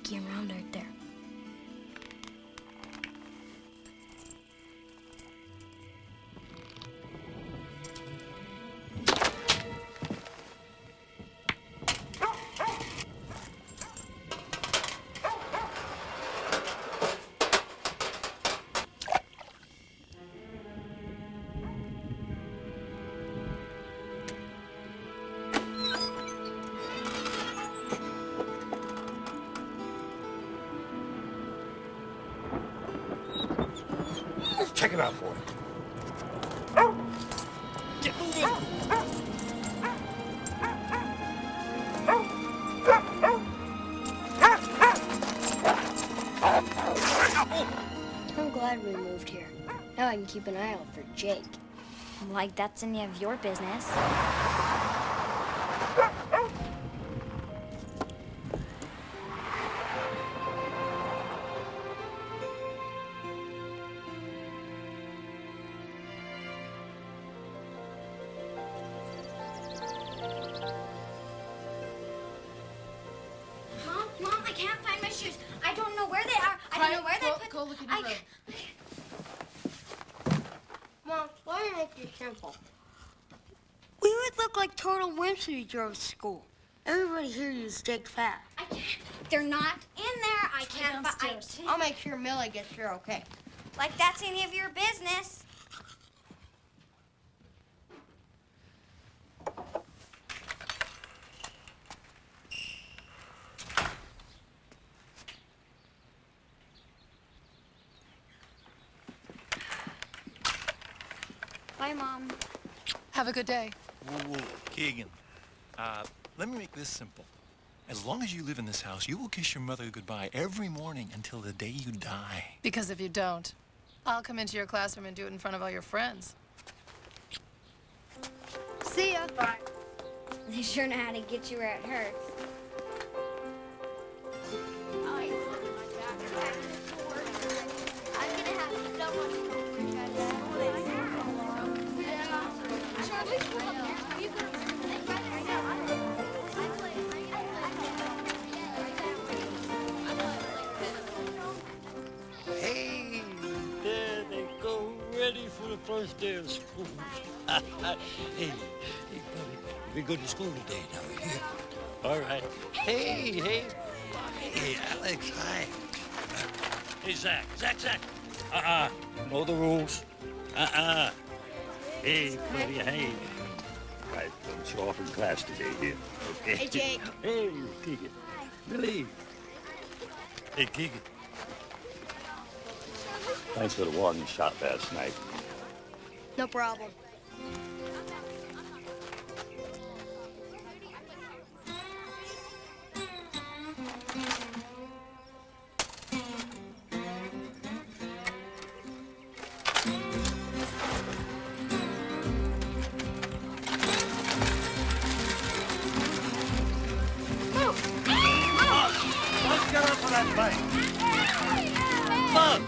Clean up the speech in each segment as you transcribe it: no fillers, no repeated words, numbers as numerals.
sneaking around right there. Check it out for it. Get moving! I'm glad we moved here. Now I can keep an eye out for Jake. Like that's any of your business. Mom, I can't find my shoes. I don't know where they are. I don't know where they put them. Go look in your room. Mom, why didn't I make this simple? We would look like total wimps if we drove to school. Everybody here uses Jake's fat. I can't. They're not in there. I can't. Downstairs. I'll make sure Millie gets here okay. Like that's any of your business. Bye, Mom. Have a good day. Whoa, Keegan. Let me make this simple. As long as you live in this house, you will kiss your mother goodbye every morning until the day you die. Because if you don't, I'll come into your classroom and do it in front of all your friends. See ya. Bye. They sure know how to get you where it hurts. Hey, there they go, ready for the first day of school. Hey, buddy, we go to school today now, yeah? All right. Hey, Alex, hi. Hey, Zach. Know the rules. Hey, buddy, hey. Right, don't show off in class today here, okay? Hey, Jake. Hey, Keegan. Billy. Hey, Keegan. Thanks for the warning shot last night. No problem. Let's get up on that bike. Mom!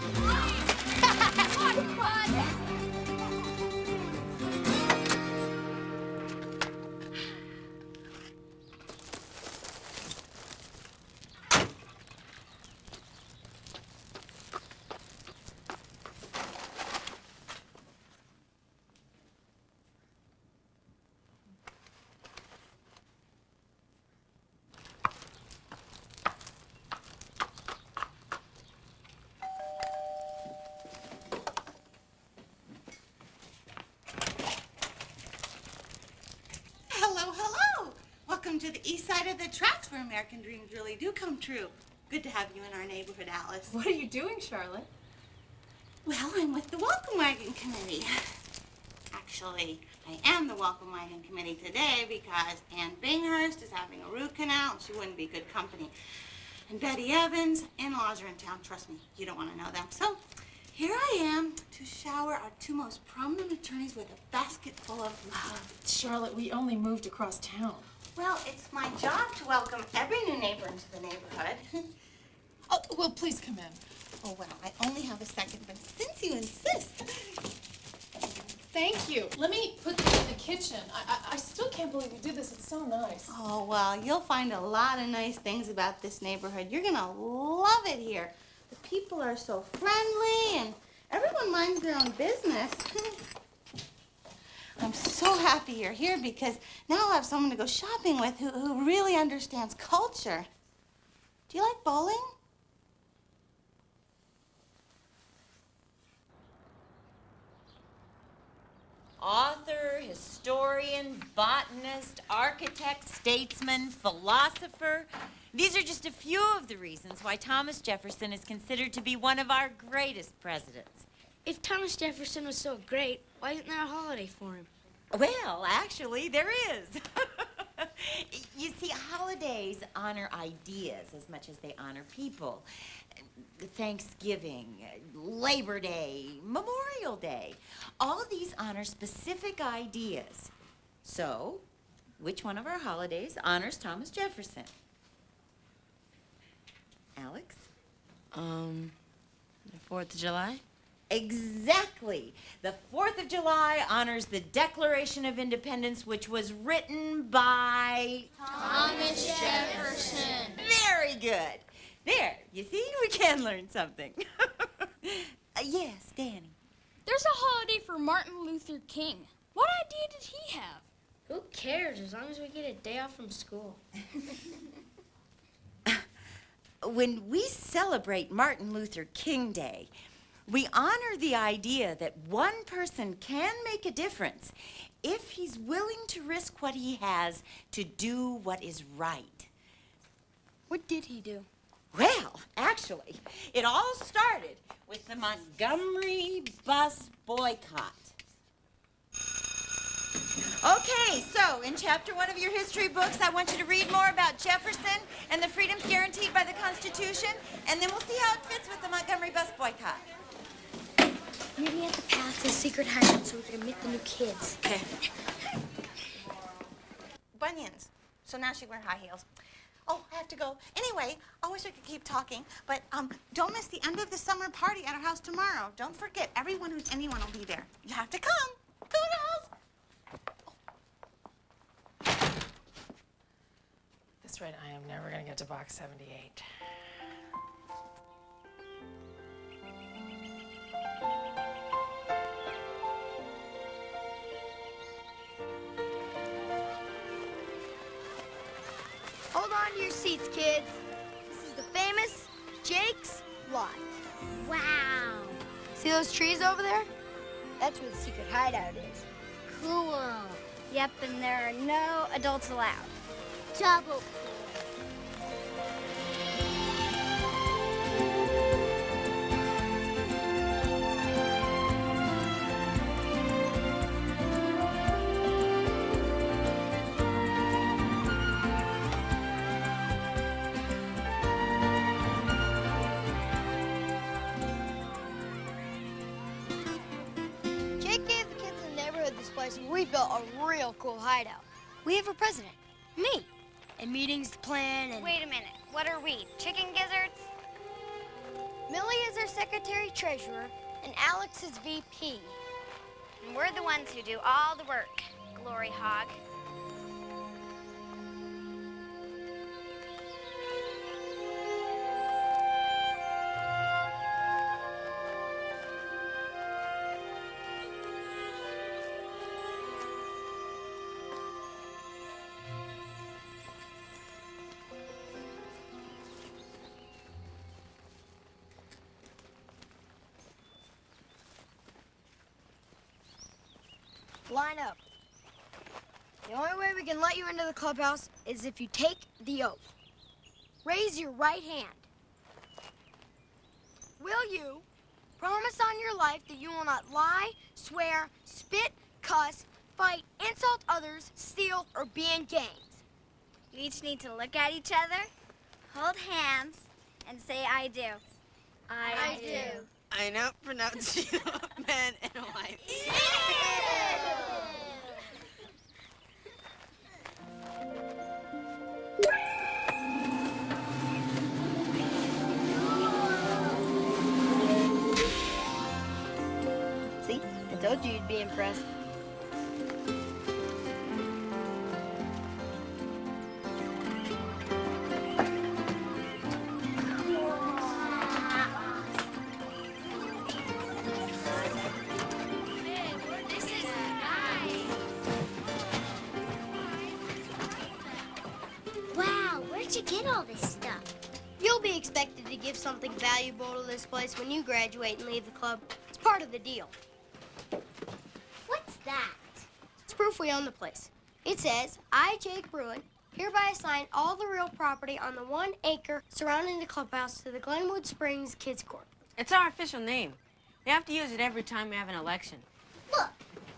Hello. Welcome to the east side of the tracks where American dreams really do come true. Good to have you in our neighborhood, Alice. What are you doing, Charlotte? Well, I'm with the Welcome Wagon Committee. Actually, I am the Welcome Wagon Committee today because Ann Binghurst is having a root canal and she wouldn't be good company. And Betty Evans, in-laws are in town. Trust me, you don't want to know them. So here I am to shower our two most prominent attorneys with a basket full of love. Charlotte, we only moved across town. Well, it's my job to welcome every new neighbor into the neighborhood. Oh, well, please come in. Oh, well, I only have a second, but since you insist. Thank you. Let me put this in the kitchen. I still can't believe you did this. It's so nice. Oh, well, you'll find a lot of nice things about this neighborhood. You're gonna love it here. The people are so friendly and everyone minds their own business. I'm so happy you're here because now I'll have someone to go shopping with who really understands culture. Do you like bowling? Author, historian, botanist, architect, statesman, philosopher. These are just a few of the reasons why Thomas Jefferson is considered to be one of our greatest presidents. If Thomas Jefferson was so great, why isn't there a holiday for him? Well, actually, there is. You see, holidays honor ideas as much as they honor people. Thanksgiving, Labor Day, Memorial Day. All of these honor specific ideas. So, which one of our holidays honors Thomas Jefferson? Alex? The 4th of July? Exactly. The 4th of July honors the Declaration of Independence, which was written by Thomas Jefferson. Very good. There, you see, we can learn something. Yes, Danny. There's a holiday for Martin Luther King. What idea did he have? Who cares as long as we get a day off from school? When we celebrate Martin Luther King Day, we honor the idea that one person can make a difference if he's willing to risk what he has to do what is right. What did he do? Well, actually, it all started with the Montgomery bus boycott. Okay, so in chapter 1 of your history books, I want you to read more about Jefferson and the freedoms guaranteed by the Constitution, and then we'll see how it fits with the Montgomery bus boycott. Meet me at the path to the secret hideout so we can meet the new kids. Okay. Bunions. So now she wear high heels. Oh, I have to go. Anyway, I wish I could keep talking, but don't miss the end of the summer party at our house tomorrow. Don't forget, everyone who's anyone will be there. You have to come. Go to the house. At this rate, I am never going to get to box 78. Hold on to your seats, kids. This is the famous Jake's Lot. Wow. See those trees over there? That's where the secret hideout is. Cool. Yep, and there are no adults allowed. Double. Jake gave the kids in the neighborhood this place, and we built a real cool hideout. We have a president, me, and meetings to plan, and Wait a minute. What are we? Chicken gizzards? Millie is our secretary-treasurer, and Alex is VP. And we're the ones who do all the work. Glory hog. Line up. The only way we can let you into the clubhouse is if you take the oath. Raise your right hand. Will you promise on your life that you will not lie, swear, spit, cuss, fight, insult others, steal, or be in gangs? You each need to look at each other, hold hands, and say, I do. I do. I now pronounce you man and wife. See? I told you you'd be impressed. did you get all this stuff? You'll be expected to give something valuable to this place when you graduate and leave the club. It's part of the deal. What's that? It's proof we own the place. It says, I, Jake Bruin, hereby assign all the real property on the 1 acre surrounding the clubhouse to the Glenwood Springs Kids Court. It's our official name. We have to use it every time we have an election. Look,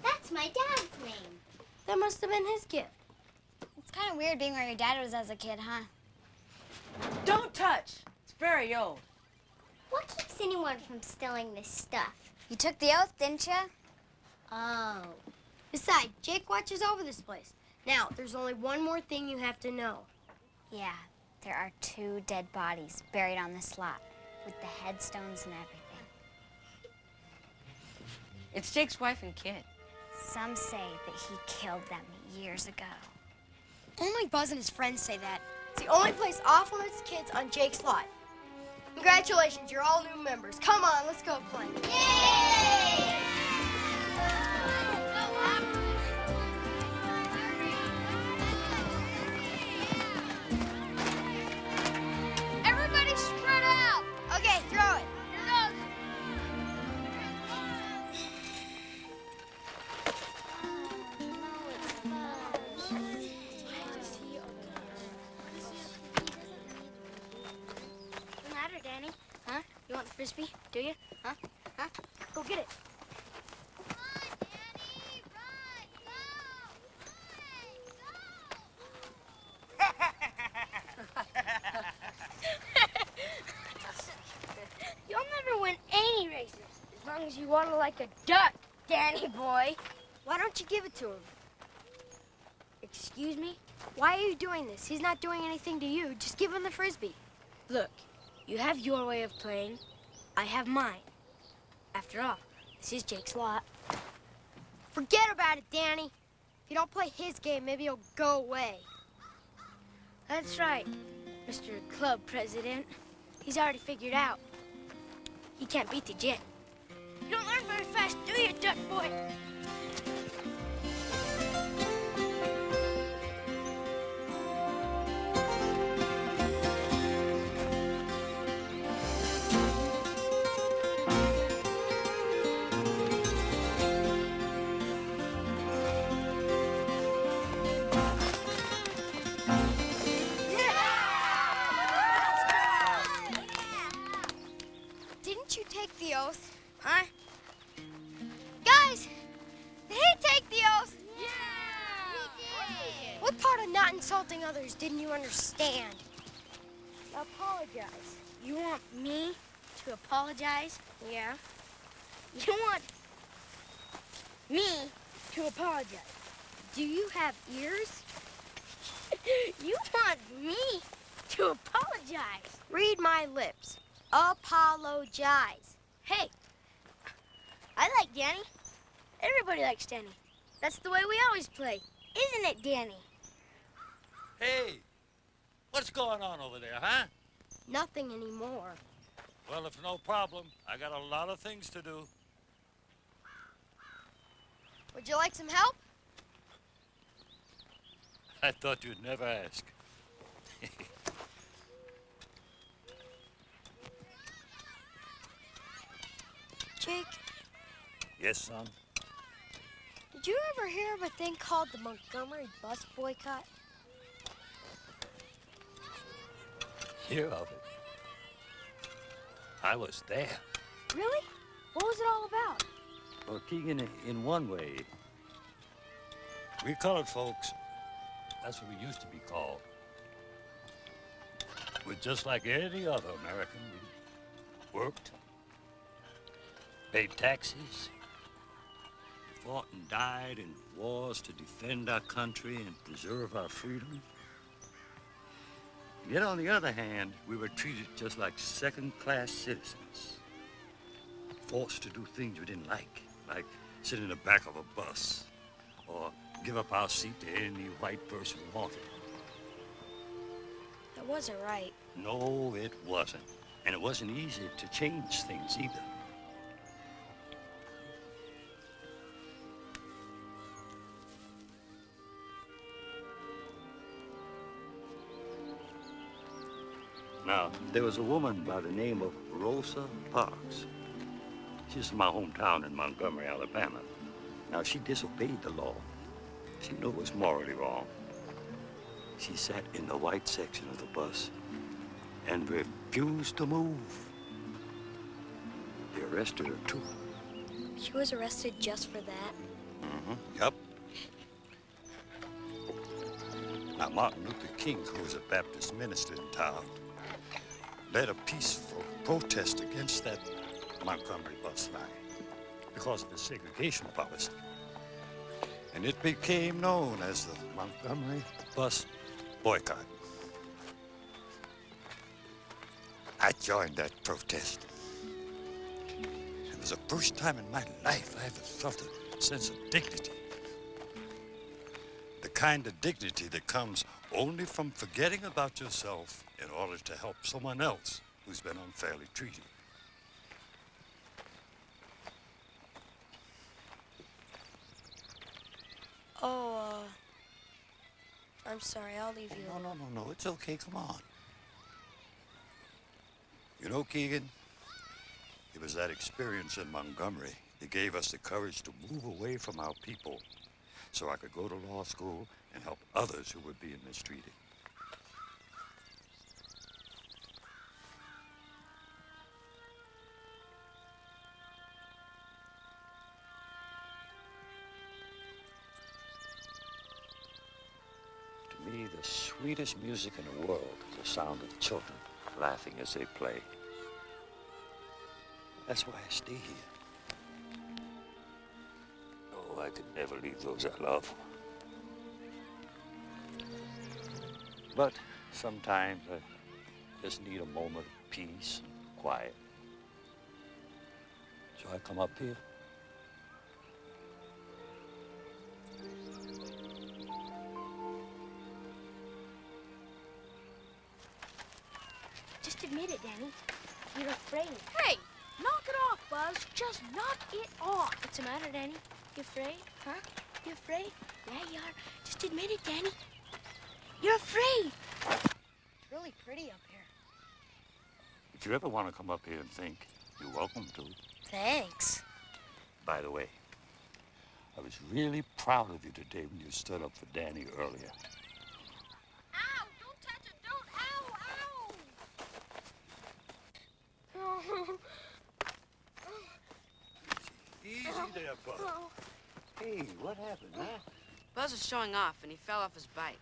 that's my dad's name. That must have been his gift. It's kind of weird being where your dad was as a kid, huh? Don't touch. It's very old. What keeps anyone from stealing this stuff? You took the oath, didn't you? Oh. Besides, Jake watches over this place. Now, there's only one more thing you have to know. Yeah, there are 2 dead bodies buried on this lot with the headstones and everything. It's Jake's wife and kid. Some say that he killed them years ago. Only Buzz and his friends say that. It's the only place off limits to kids on Jake's lot. Congratulations, you're all new members. Come on, let's go play. Yay! Everybody spread out. Okay, throw it. Here goes. What's the matter, Danny? Huh? You want the Frisbee? Do you? Huh? Huh? Go get it. You'll never win any races as long as you waddle like a duck, Danny boy. Why don't you give it to him? Excuse me? Why are you doing this? He's not doing anything to you. Just give him the Frisbee. Look, you have your way of playing. I have mine. After all, this is Jake's lot. Forget about it, Danny. If you don't play his game, maybe he'll go away. That's right, Mr. Club President. He's already figured out. He can't beat the gent. You don't learn very fast, do you, duck boy? Didn't you take the oath? Huh? Guys, did he take the oath? Yeah! What part of not insulting others didn't you understand? Apologize. You want me to apologize? Yeah? You want me to apologize? Do you have ears? You want me to apologize? Read my lips. Apologize. Hey, I like Danny. Everybody likes Danny. That's the way we always play. Isn't it, Danny? Hey, what's going on over there, huh? Nothing anymore. Well, if no problem, I got a lot of things to do. Would you like some help? I thought you'd never ask. Jake, Yes, son? did you ever hear of a thing called the Montgomery bus boycott? Hear of it. I was there. Really? What was it all about? Well, Keegan, in one way, we colored folks, that's what we used to be called. We're just like any other American. We worked, paid taxes, fought and died in wars to defend our country and preserve our freedom. Yet, on the other hand, we were treated just like second-class citizens, forced to do things we didn't like sit in the back of a bus or give up our seat to any white person we wanted. That wasn't right. No, it wasn't. And it wasn't easy to change things either. Now, there was a woman by the name of Rosa Parks. She's from my hometown in Montgomery, Alabama. Now, she disobeyed the law. She knew it was morally wrong. She sat in the white section of the bus and refused to move. They arrested her, too. She was arrested just for that? Yup. Now, Martin Luther King, who was a Baptist minister in town, led a peaceful protest against that Montgomery bus line because of the segregation policy. And it became known as the Montgomery bus boycott. I joined that protest. It was the first time in my life I ever felt a sense of dignity. The kind of dignity that comes only from forgetting about yourself in order to help someone else who's been unfairly treated. Oh, I'm sorry, I'll leave you. No, it's okay, come on. You know, Keegan, it was that experience in Montgomery that gave us the courage to move away from our people so I could go to law school and help others who were being mistreated. To me, the sweetest music in the world is the sound of children laughing as they play. That's why I stay here. Oh, I could never leave those I love. But sometimes I just need a moment of peace and quiet. So I come up here. Just admit it, Danny. You're afraid. Hey, knock it off, Buzz. Just knock it off. What's the matter, Danny? You afraid? Huh? You afraid? Yeah, you are. Just admit it, Danny. You're afraid. It's really pretty up here. If you ever want to come up here and think, you're welcome to. Thanks. By the way, I was really proud of you today when you stood up for Danny earlier. Ow! Don't touch it! Don't! Ow! Easy there, Buzz. Hey, what happened, huh? Buzz was showing off, and he fell off his bike.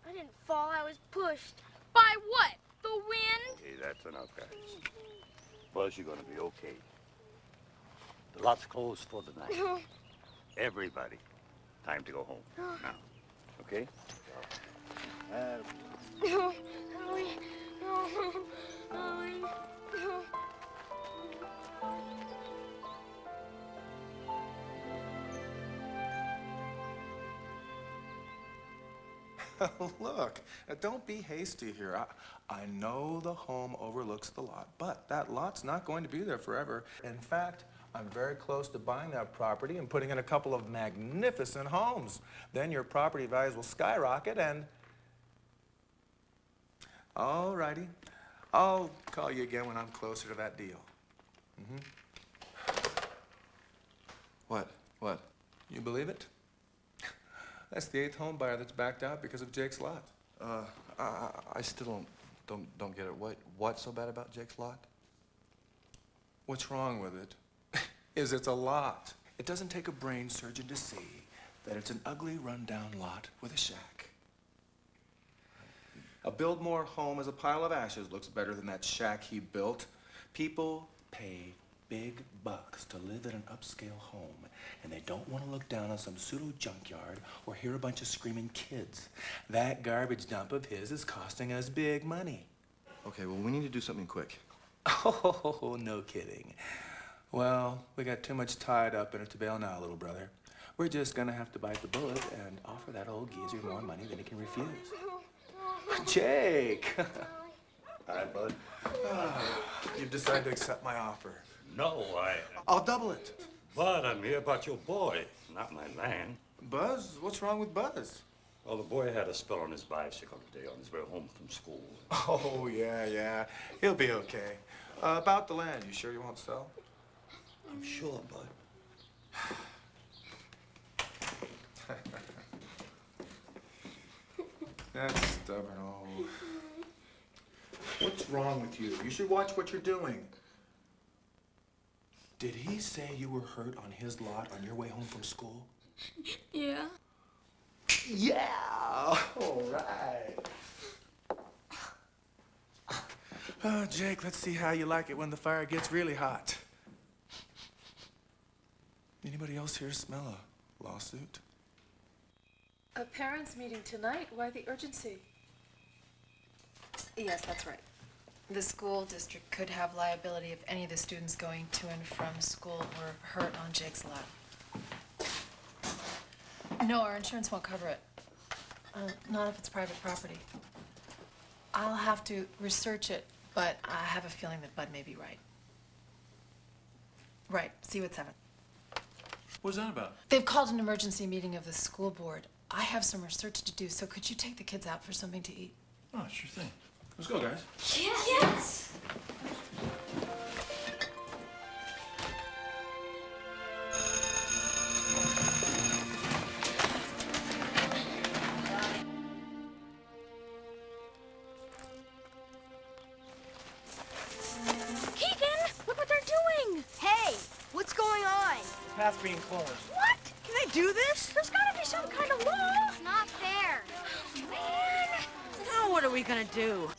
I didn't fall. I was pushed. By what? The wind? Okay, that's enough, guys. Buzz, you're gonna be okay. The lot's closed for the night. Everybody, time to go home now. Okay? Look, don't be hasty here. I know the home overlooks the lot, but that lot's not going to be there forever. In fact, I'm very close to buying that property and putting in a couple of magnificent homes. Then your property values will skyrocket and... All righty. I'll call you again when I'm closer to that deal. What? You believe it? That's the 8th home buyer that's backed out because of Jake's lot. I still don't get it. What's so bad about Jake's lot? What's wrong with it is it's a lot. It doesn't take a brain surgeon to see that it's an ugly, rundown lot with a shack. A Biltmore home as a pile of ashes looks better than that shack he built. People pay big bucks to live in an upscale home, and they don't want to look down on some pseudo junkyard or hear a bunch of screaming kids. That garbage dump of his is costing us big money. Okay, well, we need to do something quick. Oh, no kidding. Well, we got too much tied up in it to bail now, little brother. We're just gonna have to bite the bullet and offer that old geezer more money than he can refuse. Jake! Hi, Bud. You've decided to accept my offer. No, I'll double it. Bud, I'm here about your boy, not my land. Buzz? What's wrong with Buzz? Well, the boy had a spell on his bicycle today on his way home from school. Oh, yeah. He'll be okay. About the land, you sure you won't sell? I'm sure, Bud. That stubborn old. What's wrong with you? You should watch what you're doing. Did he say you were hurt on his lot on your way home from school? Yeah. Yeah! All right. Oh, Jake, let's see how you like it when the fire gets really hot. Anybody else here smell a lawsuit? A parents' meeting tonight? Why the urgency? Yes, that's right. The school district could have liability if any of the students going to and from school were hurt on Jake's lot. No, our insurance won't cover it. Not if it's private property. I'll have to research it, but I have a feeling that Bud may be right. Right, see you at 7. What's that about? They've called an emergency meeting of the school board. I have some research to do, so could you take the kids out for something to eat? Oh, sure thing. Let's go, guys. Yes! Keegan, look what they're doing! Hey, what's going on? Path being closed. What? Can they do this? There's gotta be some kind of law! It's not fair. Man! Now what are we gonna do?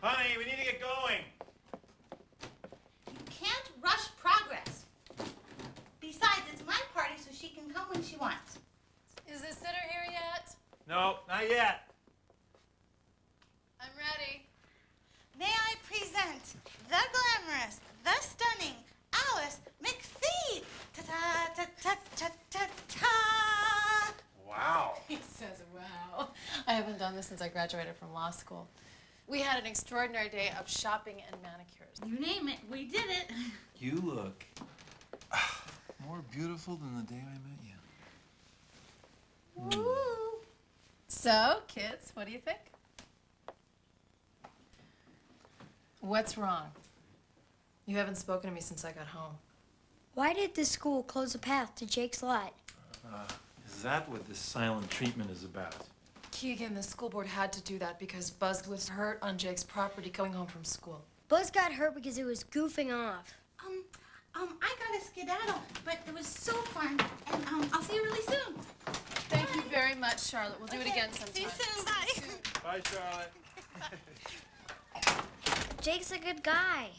Honey, we need to get going. You can't rush progress. Besides, it's my party, so she can come when she wants. Is the sitter here yet? No, not yet. I'm ready. May I present the glamorous, the stunning Alice McPhee? Ta-ta-ta-ta-ta-ta! Wow. He says, wow. I haven't done this since I graduated from law school. We had an extraordinary day of shopping and manicures. You name it, we did it. You look more beautiful than the day I met you. Woo! So, kids, what do you think? What's wrong? You haven't spoken to me since I got home. Why did the school close the path to Jake's lot? Is that what this silent treatment is about? Keegan, the school board had to do that because Buzz was hurt on Jake's property going home from school. Buzz got hurt because it was goofing off. I gotta skedaddle, but it was so fun, and I'll see you really soon. Thank you very much, Charlotte. We'll do it again sometime. See you soon, bye. Bye, Charlotte. Jake's a good guy.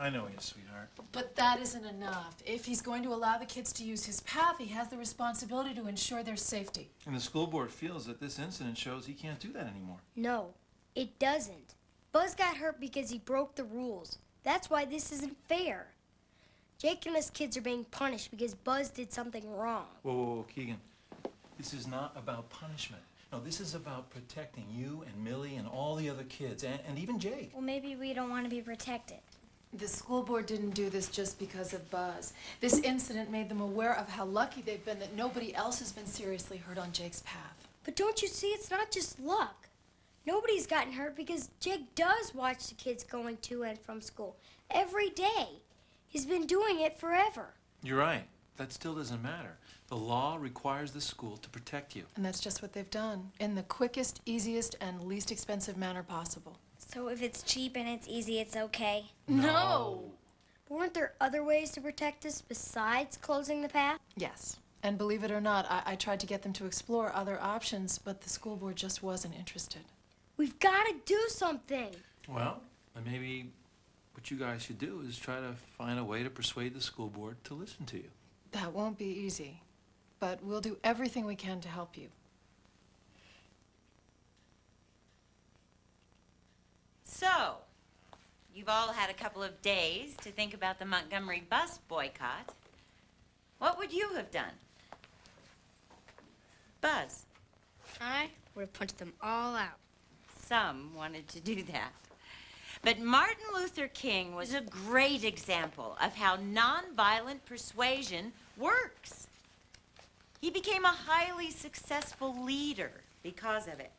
I know he is, sweetheart. But that isn't enough. If he's going to allow the kids to use his path, he has the responsibility to ensure their safety. And the school board feels that this incident shows he can't do that anymore. No, it doesn't. Buzz got hurt because he broke the rules. That's why this isn't fair. Jake and his kids are being punished because Buzz did something wrong. Whoa, Keegan. This is not about punishment. No, this is about protecting you and Millie and all the other kids, and even Jake. Well, maybe we don't want to be protected. The school board didn't do this just because of Buzz. This incident made them aware of how lucky they've been that nobody else has been seriously hurt on Jake's path. But don't you see, it's not just luck. Nobody's gotten hurt because Jake does watch the kids going to and from school every day. He's been doing it forever. You're right. That still doesn't matter. The law requires the school to protect you. And that's just what they've done, in the quickest, easiest, and least expensive manner possible. So if it's cheap and it's easy, it's okay? No! But weren't there other ways to protect us besides closing the path? Yes. And believe it or not, I tried to get them to explore other options, but the school board just wasn't interested. We've got to do something. Well, then maybe what you guys should do is try to find a way to persuade the school board to listen to you. That won't be easy, but we'll do everything we can to help you. So, you've all had a couple of days to think about the Montgomery bus boycott. What would you have done? Buzz? I would have punched them all out. Some wanted to do that. But Martin Luther King was a great example of how nonviolent persuasion works. He became a highly successful leader because of it.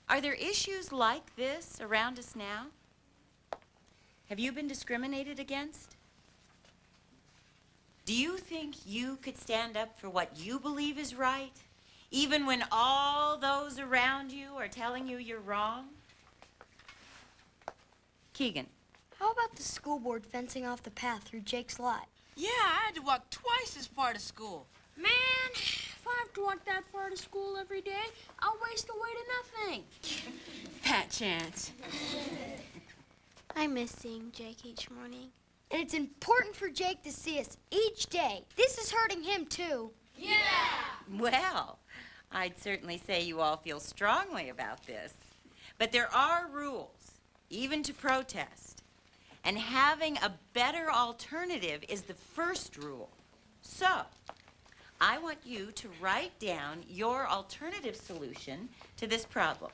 Are there issues like this around us now? Have you been discriminated against? Do you think you could stand up for what you believe is right, even when all those around you are telling you you're wrong? Keegan. How about the school board fencing off the path through Jake's lot? Yeah, I had to walk twice as far to school. Man, if I have to walk that far to school every day, I'll waste away to nothing. Fat chance. I miss seeing Jake each morning. And it's important for Jake to see us each day. This is hurting him, too. Yeah! Well, I'd certainly say you all feel strongly about this. But there are rules, even to protest. And having a better alternative is the first rule. So, I want you to write down your alternative solution to this problem.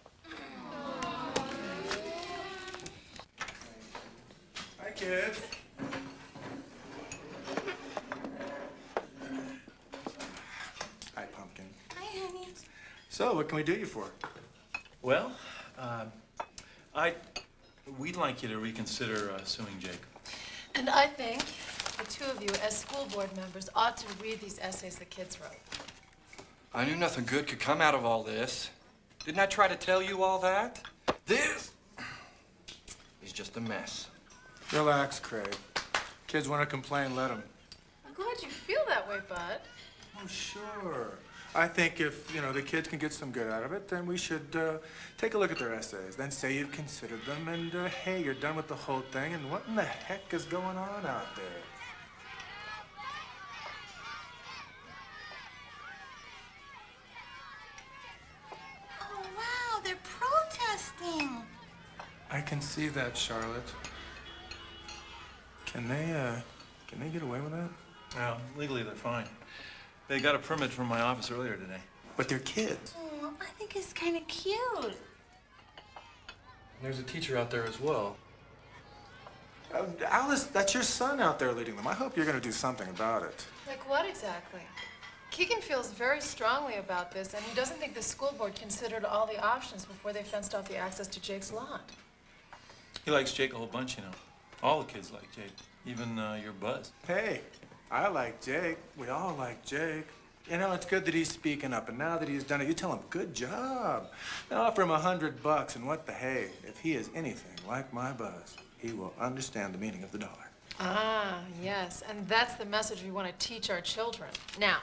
Hi, kids. Hi, Pumpkin. Hi, honey. So, what can we do you for? Well, we'd like you to reconsider suing Jake. And I think the two of you, as school board members, ought to read these essays the kids wrote. I knew nothing good could come out of all this. Didn't I try to tell you all that? This is just a mess. Relax, Craig. Kids want to complain, let them. I'm glad you feel that way, Bud. Oh, sure. I think if, the kids can get some good out of it, then we should take a look at their essays, then say you've considered them, and hey, you're done with the whole thing, and what in the heck is going on out there? Oh, wow, they're protesting. I can see that, Charlotte. Can they get away with that? Well, legally they're fine. They got a permit from my office earlier today. But they're kids. Oh, I think it's kind of cute. There's a teacher out there as well. Alice, that's your son out there leading them. I hope you're going to do something about it. Like what exactly? Keegan feels very strongly about this, and he doesn't think the school board considered all the options before they fenced off the access to Jake's lot. He likes Jake a whole bunch, All the kids like Jake, even your Buzz. Hey, I like Jake. We all like Jake. It's good that he's speaking up, and now that he's done it, you tell him, good job. Now offer him $100, and what the hey, if he is anything like my Buzz, he will understand the meaning of the dollar. Ah, yes, and that's the message we want to teach our children. Now,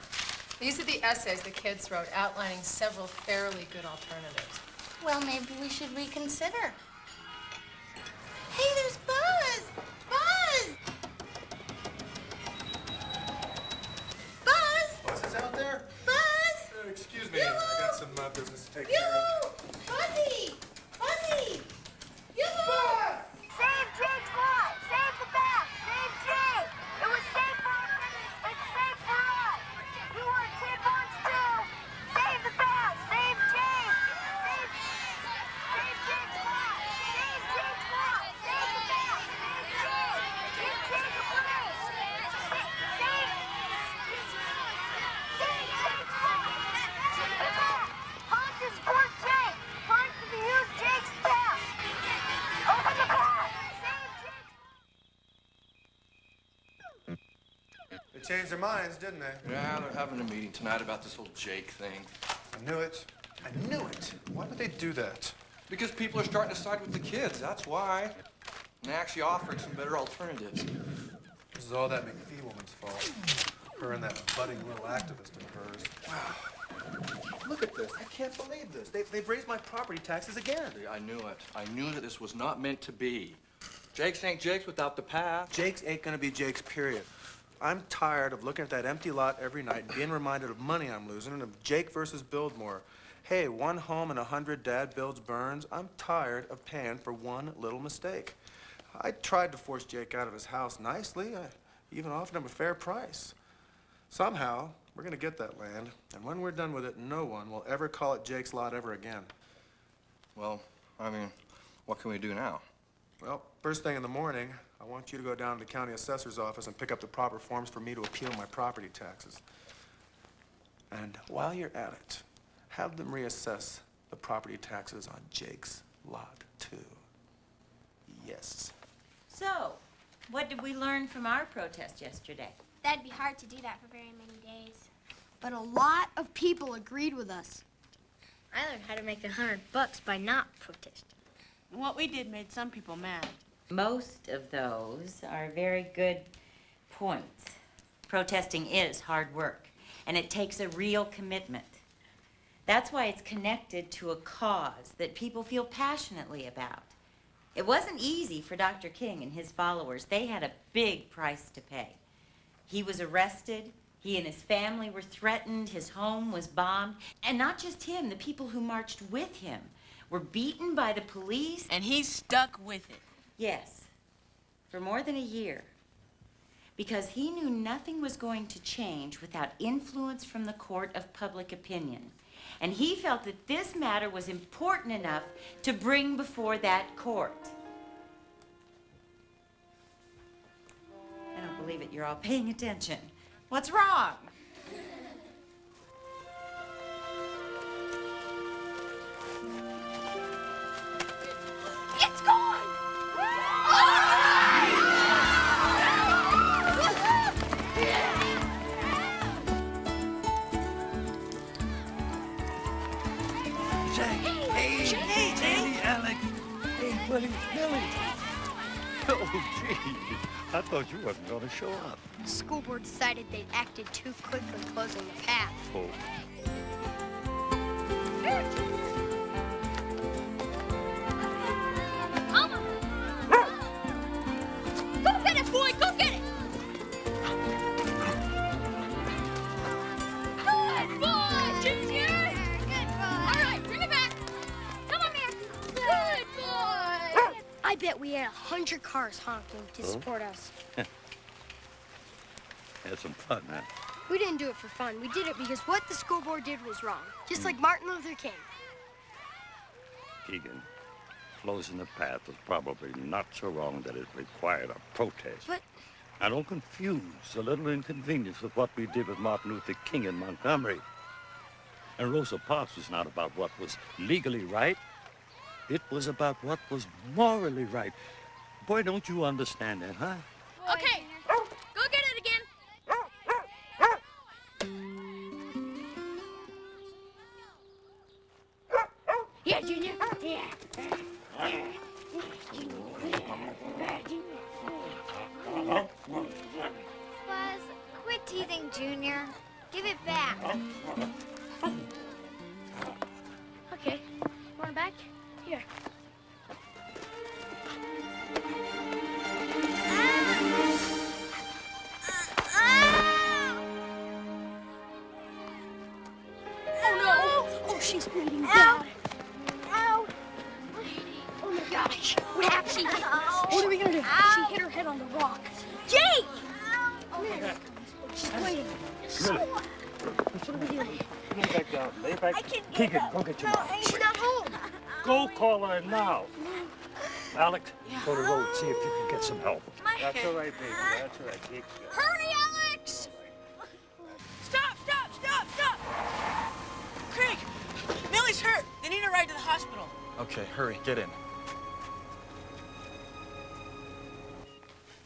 these are the essays the kids wrote outlining several fairly good alternatives. Well, maybe we should reconsider. Hey, there's Buzz! Buzz! Buzz! Buzz is out there? Buzz! Excuse me, I got some business to take care of. Yoo-hoo! Buzzy! Buzzy! Yoo-hoo! Save Jake's lot! Save the bath! Save Jake! It was safe for our kids! It's safe for us! You were a kid once too! Save the bath! Save Jake! Save Jake's lot! Save Jake's lot! Save the bath! Save Jake! Give Jake a break! Save Jake's lot! The bath! Punch is for Jake! Punch to use Jake's bath! Open the bath! Save Jake! They changed their minds, didn't they? Yeah, they're having a meeting tonight about this whole Jake thing. I knew it. I knew it. Why would they do that? Because people are starting to side with the kids, that's why. And they're actually offering some better alternatives. This is all that McPhee woman's fault. Her and that budding little activist of hers. Wow. Look at this. I can't believe this. They've raised my property taxes again. I knew it. I knew that this was not meant to be. Jake's ain't Jake's without the path. Jake's ain't gonna be Jake's, period. I'm tired of looking at that empty lot every night and being reminded of money I'm losing and of Jake versus Buildmore. Hey, one home and 100 dad builds burns. I'm tired of paying for one little mistake. I tried to force Jake out of his house nicely. I even offered him a fair price. Somehow, we're gonna get that land, and when we're done with it, no one will ever call it Jake's lot ever again. Well, what can we do now? Well, first thing in the morning, I want you to go down to the county assessor's office and pick up the proper forms for me to appeal my property taxes. And while you're at it, have them reassess the property taxes on Jake's lot, too. Yes. So, what did we learn from our protest yesterday? That'd be hard to do that for very many days. But a lot of people agreed with us. I learned how to make $100 by not protesting. What we did made some people mad. Most of those are very good points. Protesting is hard work, and it takes a real commitment. That's why it's connected to a cause that people feel passionately about. It wasn't easy for Dr. King and his followers. They had a big price to pay. He was arrested, he and his family were threatened, his home was bombed, and not just him, the people who marched with him were beaten by the police. And he stuck with it. Yes, for more than a year. Because he knew nothing was going to change without influence from the court of public opinion. And he felt that this matter was important enough to bring before that court. I don't believe it. You're all paying attention. What's wrong? It's gone! Buddy, Billy. Oh, gee. I thought you wasn't going to show up. The school board decided they'd acted too quickly closing the path. Oh. Mama! Go get it, boy! Go get it! Good boy, Junior! Good boy! All right, bring it back. Come on, man. Good boy! I bet we had 100 cars honking to support us. Had some fun, huh? We didn't do it for fun. We did it because what the school board did was wrong. Just like Martin Luther King. Keegan, closing the path was probably not so wrong that it required a protest. But... I don't confuse a little inconvenience with what we did with Martin Luther King in Montgomery. And Rosa Parks was not about what was legally right. It was about what was morally right. Boy, don't you understand that, huh? Okay, go get it again. Yeah, Junior. Yeah. Buzz, quit teasing Junior. Give it back. Okay. Want it back? Here. Oh, no. Oh, she's bleeding bad. Ow. Oh, my gosh. What happened? What are we going to do? She hit her head on the rock. Jake! Come here. She's bleeding. What are we doing? Lay back down. Lay back. Keegan, go get your mom. She's not home. Go call her now. Alex, go to the road, see if you can get some help. That's all right, baby. That's all right. Take care. Hurry, Alex! Stop, stop, stop, stop! Craig, Millie's hurt. They need a ride to the hospital. Okay, hurry, get in.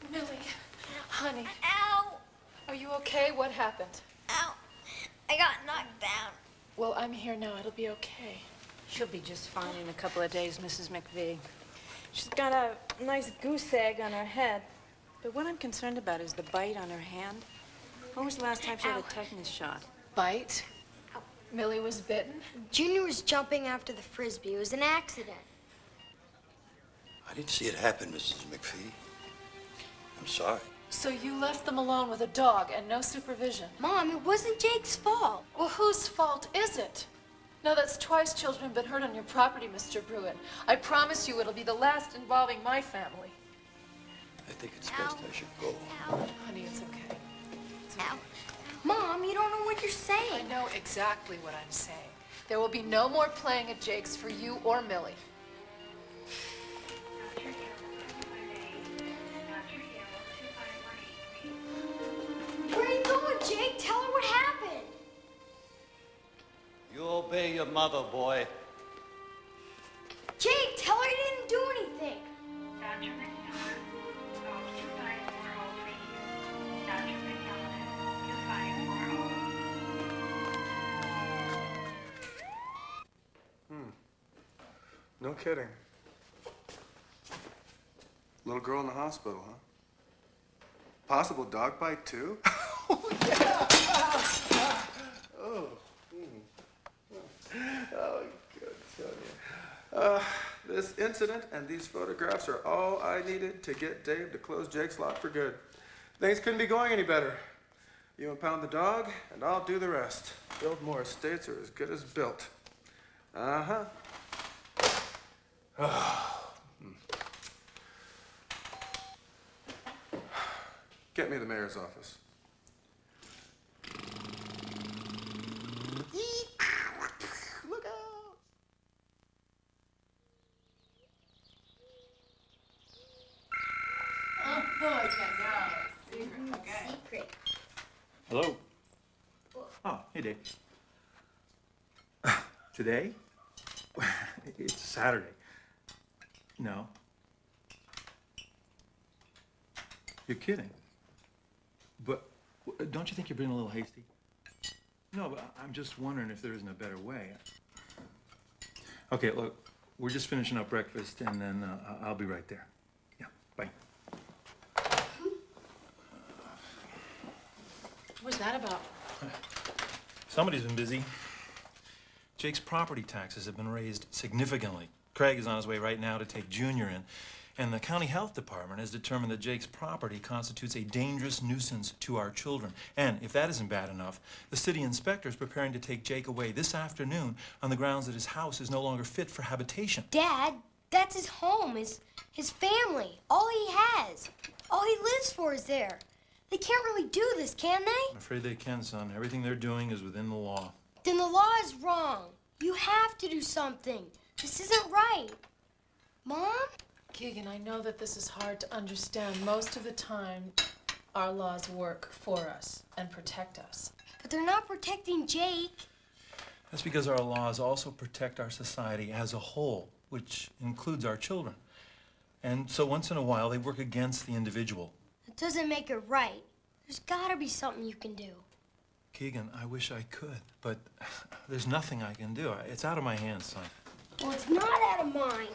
Millie, honey, Ow! are you okay? What happened? Ow! I got knocked down. Well, I'm here now. It'll be okay. She'll be just fine in a couple of days, Mrs. McVie. She's got a nice goose egg on her head. But what I'm concerned about is the bite on her hand. When was the last time she had a tetanus shot? Bite? Millie was bitten? Junior was jumping after the Frisbee. It was an accident. I didn't see it happen, Mrs. McPhee. I'm sorry. So you left them alone with a dog and no supervision? Mom, it wasn't Jake's fault. Well, whose fault is it? No, that's twice children have been hurt on your property, Mr. Bruin. I promise you it'll be the last involving my family. I think it's best I should go. Honey, it's okay. Ow. Mom, you don't know what you're saying. I know exactly what I'm saying. There will be no more playing at Jake's for you or Millie. You obey your mother, boy. Jake, tell her you didn't do anything. No kidding. Little girl in the hospital, huh? Possible dog bite, too? Oh, yeah! Oh. Oh, good, Sonia. This incident and these photographs are all I needed to get Dave to close Jake's lot for good. Things couldn't be going any better. You impound the dog, and I'll do the rest. Build more estates are as good as built. Uh-huh. Get me the mayor's office. Look out! Oh, I can't know. Secret, okay. Secret. Hello. Oh, hey, Dave. Today? It's Saturday. No. You're kidding. But don't you think you're being a little hasty? No, but I'm just wondering if there isn't a better way. Okay, look, we're just finishing up breakfast, and then I'll be right there. Yeah, bye. What's that about? Somebody's been busy. Jake's property taxes have been raised significantly. Craig is on his way right now to take Junior in, and the county health department has determined that Jake's property constitutes a dangerous nuisance to our children. And if that isn't bad enough, the city inspector is preparing to take Jake away this afternoon on the grounds that his house is no longer fit for habitation. Dad, that's his home, his family, all he has. All he lives for is there. They can't really do this, can they? I'm afraid they can, son. Everything they're doing is within the law. Then the law is wrong. You have to do something. This isn't right. Mom? Keegan, I know that this is hard to understand. Most of the time, our laws work for us and protect us. But they're not protecting Jake. That's because our laws also protect our society as a whole, which includes our children. And so once in a while, they work against the individual. It doesn't make it right. There's gotta be something you can do. Keegan, I wish I could, but there's nothing I can do. It's out of my hands, son. Well, it's not out of mine.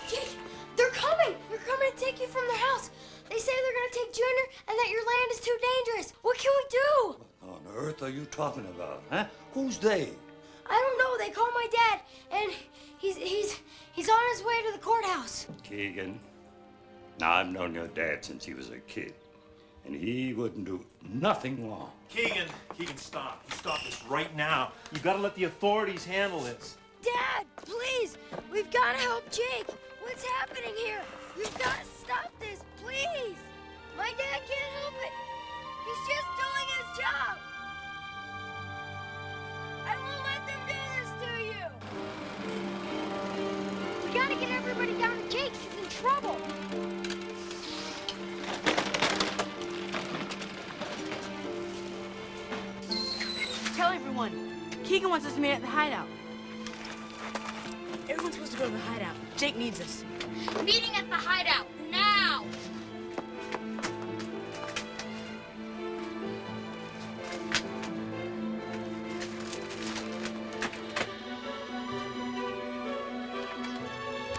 Jake, they're coming. They're coming to take you from their house. They say they're going to take Junior and that your land is too dangerous. What can we do? What on earth are you talking about, huh? Who's they? I don't know. They called my dad, and he's on his way to the courthouse. Keegan, now I've known your dad since he was a kid, and he wouldn't do nothing wrong. Keegan, stop. Stop this right now. You've got to let the authorities handle this. Dad, please. We've got to help Jake. What's happening here? We've got to stop this, please. My dad can't help it. He's just doing his job. I won't let them do this to you. We got to get everybody down to Jake's. He's in trouble. Tell everyone. Keegan wants us to meet at the hideout. Everyone's supposed to go to the hideout. Jake needs us. Meeting at the hideout, now!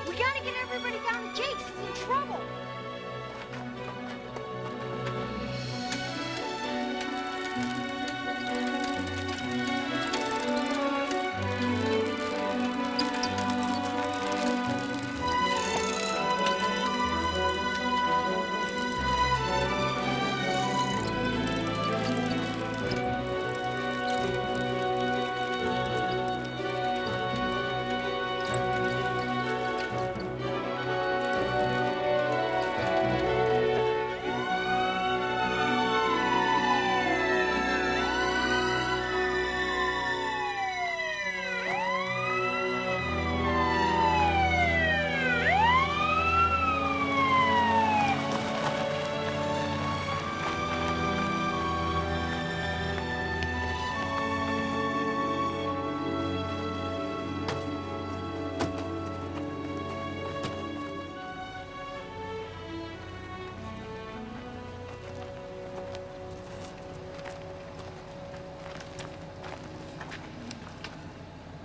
We gotta get everybody down to Jake's. He's in trouble.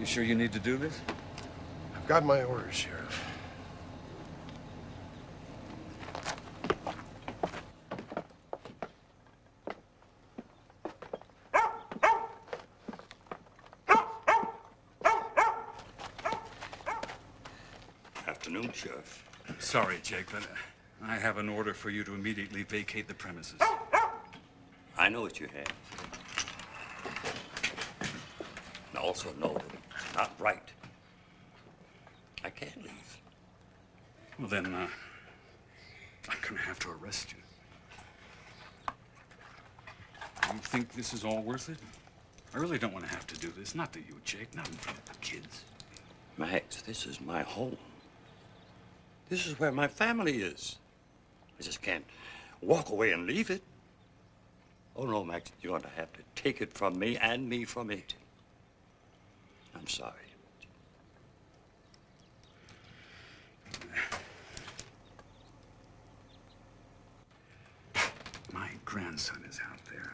You sure you need to do this? I've got my orders, Sheriff. Afternoon, Sheriff. Sorry, Jake, but I have an order for you to immediately vacate the premises. I know what you have. I also know that it's not right. I can't leave. Well, then, I'm gonna have to arrest you. You think this is all worth it? I really don't want to have to do this. Not to you, Jake. Not in front of the kids. Max, this is my home. This is where my family is. I just can't walk away and leave it. Oh, no, Max, you're going to have to take it from me and me from it. I'm sorry. My grandson is out there.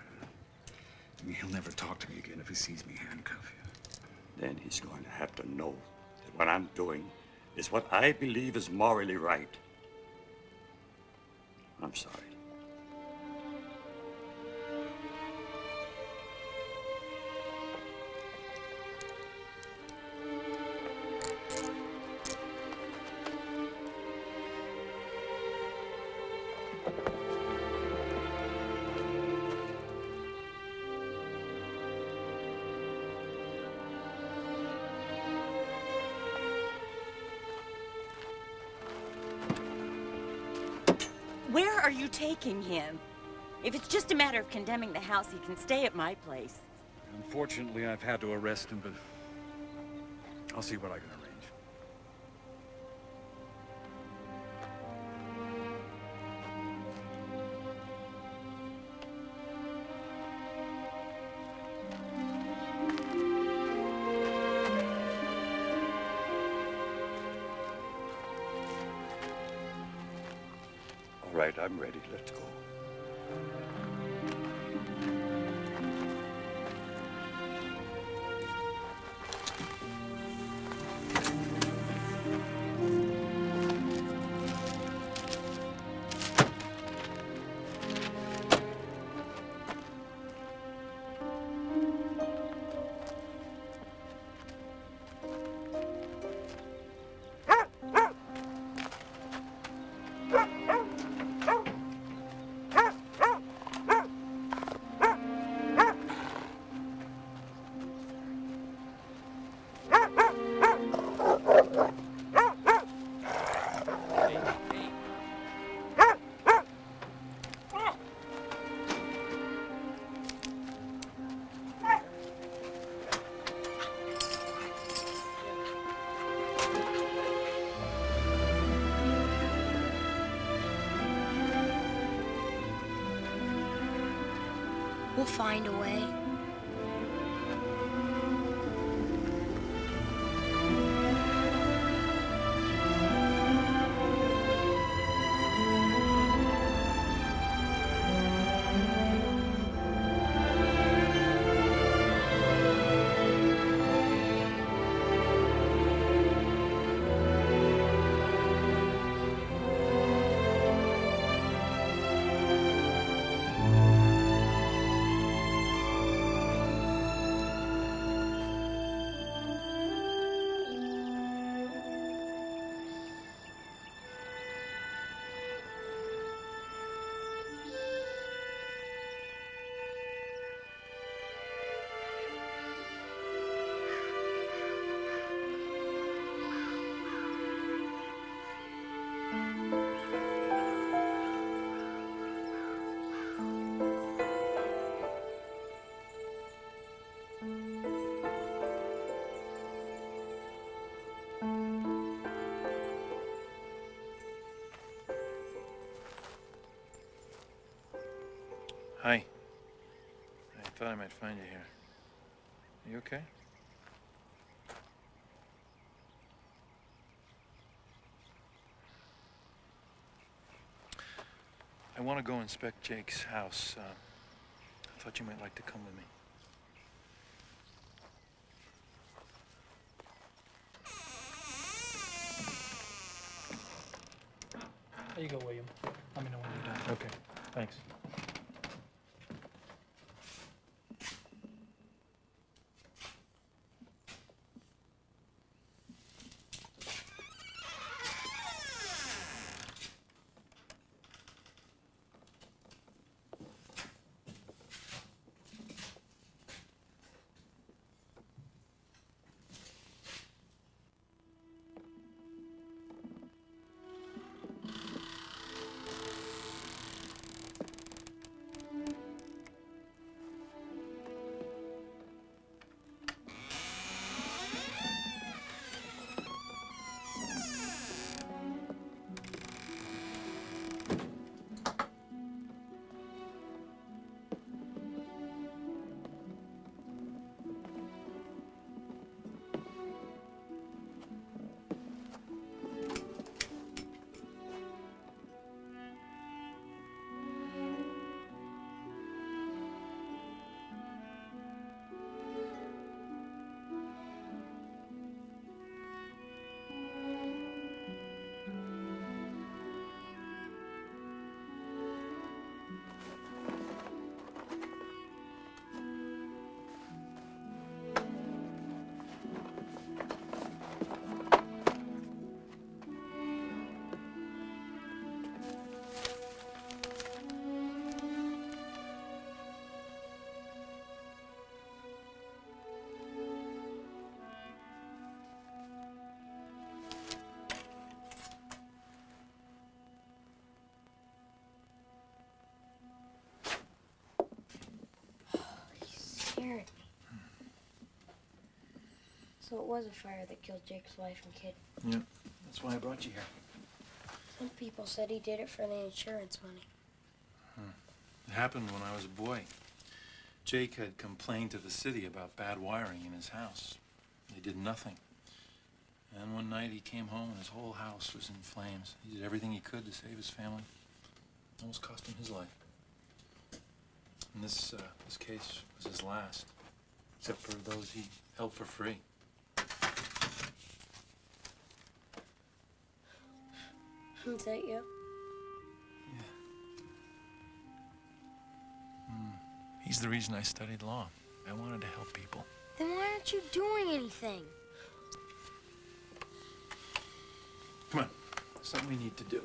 I mean, he'll never talk to me again if he sees me handcuff you. Then he's going to have to know that what I'm doing is what I believe is morally right. I'm sorry. Where are you taking him? If it's just a matter of condemning the house, he can stay at my place. Unfortunately, I've had to arrest him, but I'll see what I can arrange. All right, I'm ready. Let's go. We'll find a way. Hi. I thought I might find you here. You okay? I want to go inspect Jake's house. I thought you might like to come with me. There you go, William. Let me know when you're done. Okay, thanks. Scared me. So it was a fire that killed Jake's wife and kid. Yeah, that's why I brought you here. Some people said he did it for the insurance money. It happened when I was a boy. Jake had complained to the city about bad wiring in his house. They did nothing. And one night he came home and his whole house was in flames. He did everything he could to save his family. Almost cost him his life. And this case was his last, except for those he held for free. Is that you? He's the reason I studied law. I wanted to help people. Then why aren't you doing anything? Come on, there's something we need to do.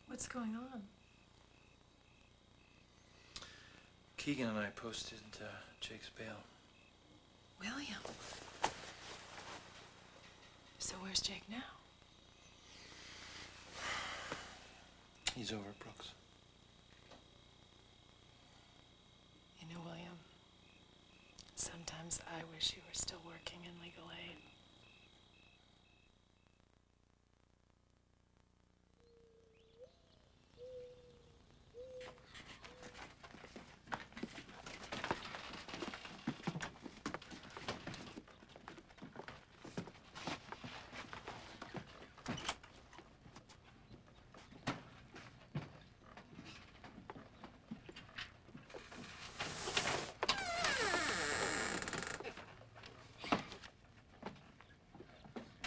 What's going on? Keegan and I posted Jake's bail. William. So where's Jake now? He's over at Brooks. You know, William, sometimes I wish you were still working in legal aid.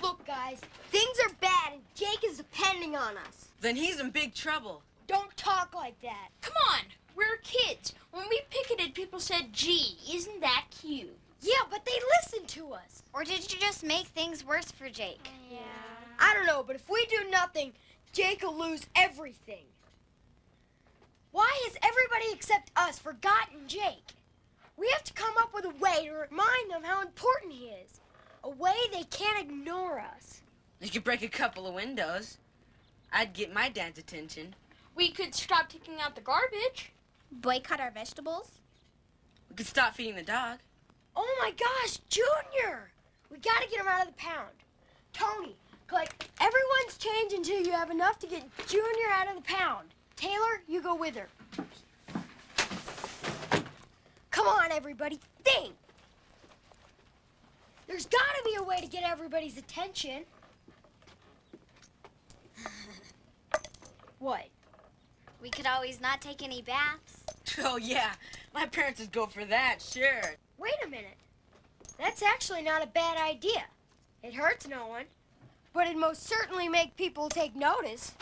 Look, guys, things are bad and Jake is depending on us. Then he's in big trouble. Don't talk like that. Come on, we're kids. When we picketed, people said, gee, isn't that cute? Yeah, but they listened to us. Or did you just make things worse for Jake? Yeah. I don't know, but if we do nothing, Jake will lose everything. Why has everybody except us forgotten Jake? We have to come up with a way to remind them how important he is. A way they can't ignore us. You could break a couple of windows. I'd get my dad's attention. We could stop taking out the garbage. Boycott our vegetables? We could stop feeding the dog. Oh my gosh, Junior! We gotta get him out of the pound. Tony, collect everyone's change until you have enough to get Junior out of the pound. Taylor, you go with her. Come on, everybody, think! There's gotta be a way to get everybody's attention. What? We could always not take any baths. Oh, yeah. My parents would go for that, sure. Wait a minute. That's actually not a bad idea. It hurts no one, but it'd most certainly make people take notice.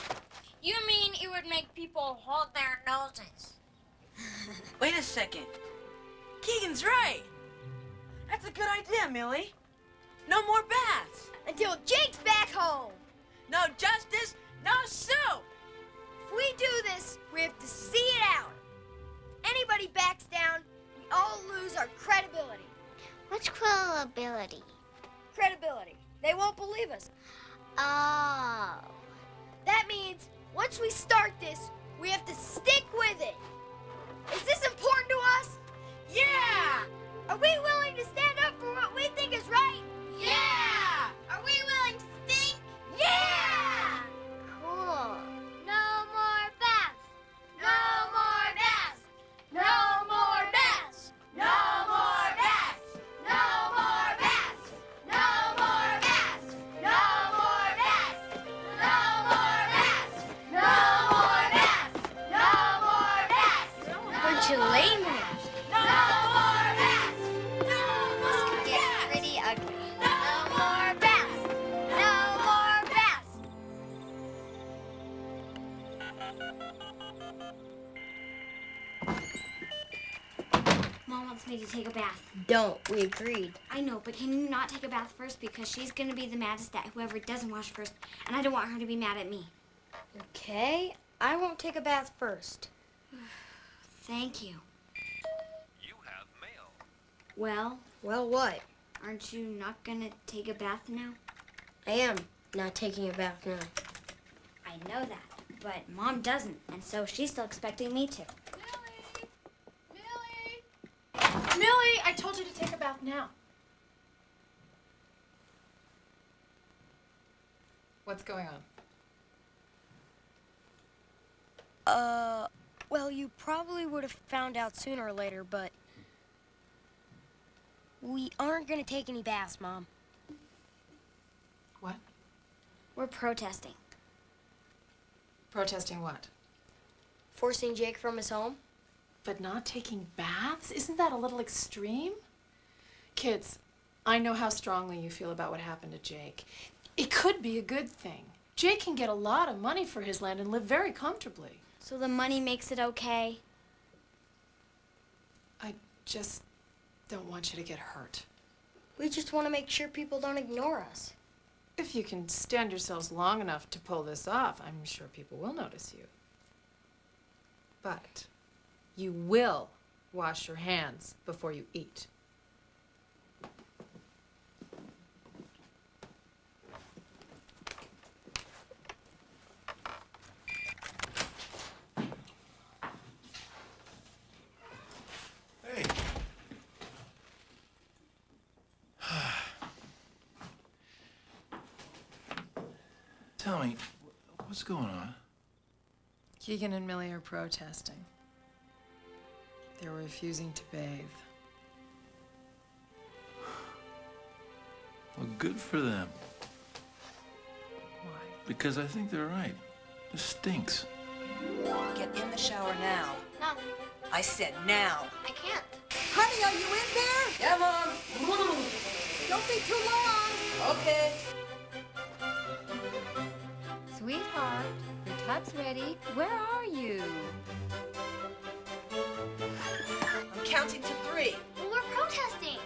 You mean it would make people hold their noses? Wait a second. Keegan's right. That's a good idea, Millie. No more baths. Until Jake's back home. No justice, no soup. If we do this, we have to see it out. Anybody backs down, we all lose our credibility. What's credibility? Credibility. They won't believe us. Oh. That means once we start this, we have to stick with it. Is this important to us? Yeah! Are we willing to stand up for what we think is right? Yeah! Are we willing to stink? Yeah! Cool. No more baths. No more baths! No more baths! No more baths! No more baths! No more baths! No more baths! No more baths! No more baths! No more baths! Bunch of lamers. No more baths! This could get pretty ugly. No more baths. No more baths. Mom wants me to take a bath. Don't. We agreed. I know, but can you not take a bath first? Because she's going to be the maddest at whoever doesn't wash first, and I don't want her to be mad at me. Okay. I won't take a bath first. Thank you. You have mail. Well, Well, what? aren't you not going to take a bath now? I am not taking a bath now. I know that, but Mom doesn't, and so she's still expecting me to. Millie, I told you to take a bath now. What's going on? Well, you probably would have found out sooner or later, but we aren't gonna take any baths, Mom. What? We're protesting. Protesting what? Forcing Jake from his home? But not taking baths? Isn't that a little extreme? Kids, I know how strongly you feel about what happened to Jake. It could be a good thing. Jake can get a lot of money for his land and live very comfortably. So the money makes it okay? I just don't want you to get hurt. We just want to make sure people don't ignore us. If you can stand yourselves long enough to pull this off, I'm sure people will notice you. But you will wash your hands before you eat. Hey. Tell me, what's going on? Keegan and Millie are protesting. They're refusing to bathe. Well, good for them. Why? Because I think they're right. This stinks. Get in the shower now. No, I said now. I can't. Honey, are you in there? Yeah, Mom. Don't be too long. Okay. Sweetheart, your tub's ready. Where are you? I'm counting to 3. Well, we're protesting.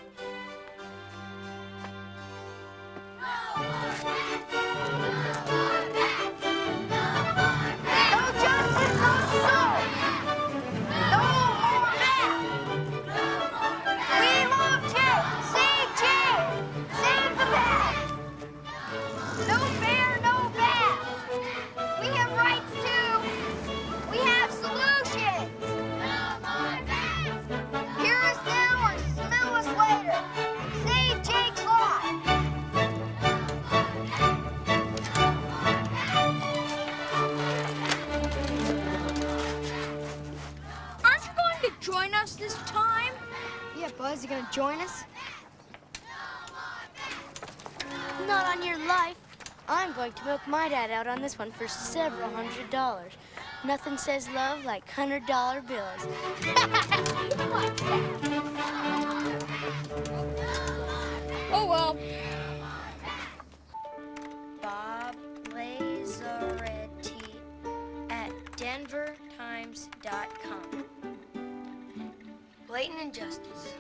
Join us this time? Yeah, Buzz, you gonna join us? Not on your life. I'm going to milk my dad out on this one for several $100s. Nothing says love like $100 bills. Oh, well. Bob Lazaretti at denvertimes.com. Blatant injustice.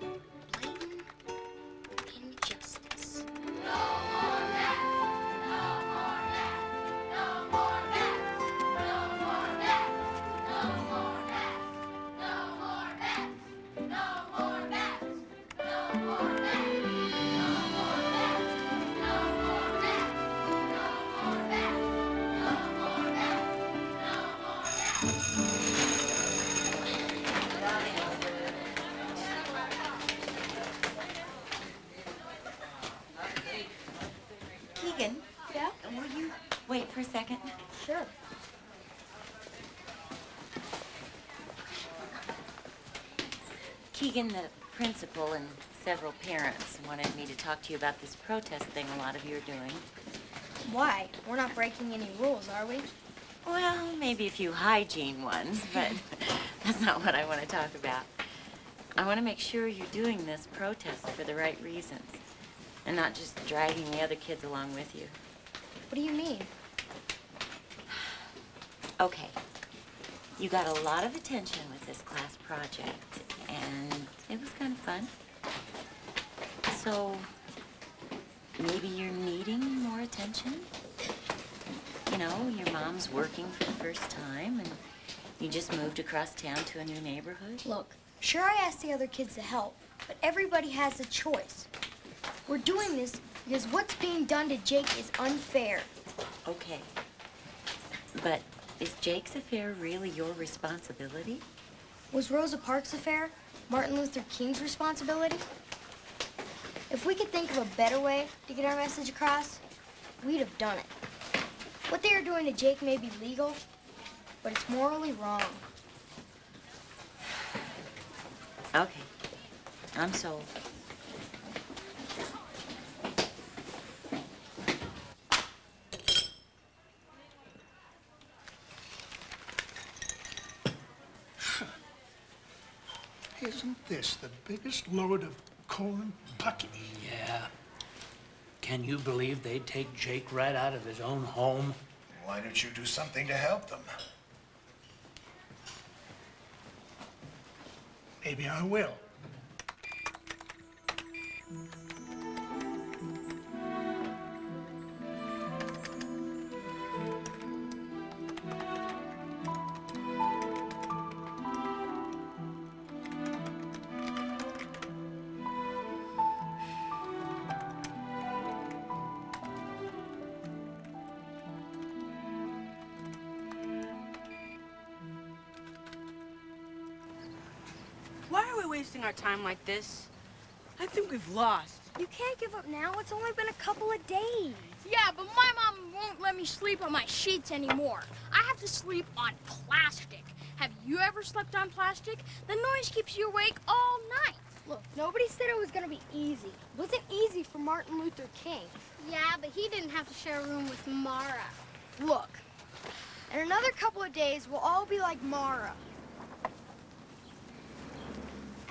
Blatant injustice. Keegan? Yeah? Will you wait for a second? Sure. Keegan, the principal and several parents wanted me to talk to you about this protest thing a lot of you are doing. Why? We're not breaking any rules, are we? Well, maybe a few hygiene ones, but that's not what I want to talk about. I want to make sure you're doing this protest for the right reasons and not just dragging the other kids along with you. What do you mean? Okay. You got a lot of attention with this class project, and it was kind of fun. So, maybe you're needing more attention? You know, your mom's working for the first time, and you just moved across town to a new neighborhood. Look, sure I asked the other kids to help, but everybody has a choice. We're doing this because what's being done to Jake is unfair. Okay. But is Jake's affair really your responsibility? Was Rosa Parks' affair Martin Luther King's responsibility? If we could think of a better way to get our message across, we'd have done it. What they are doing to Jake may be legal, but it's morally wrong. Okay. I'm sold. Isn't this the biggest load of corn bucket? Yeah. Can you believe they'd take Jake right out of his own home? Why don't you do something to help them? Maybe I will. Why are we wasting our time like this? I think we've lost. You can't give up now. It's only been a couple of days. Yeah, but my mom won't let me sleep on my sheets anymore. I have to sleep on plastic. Have you ever slept on plastic? The noise keeps you awake all night. Look, nobody said it was gonna be easy. It wasn't easy for Martin Luther King. Yeah, but he didn't have to share a room with Mara. Look, in another couple of days, we'll all be like Mara.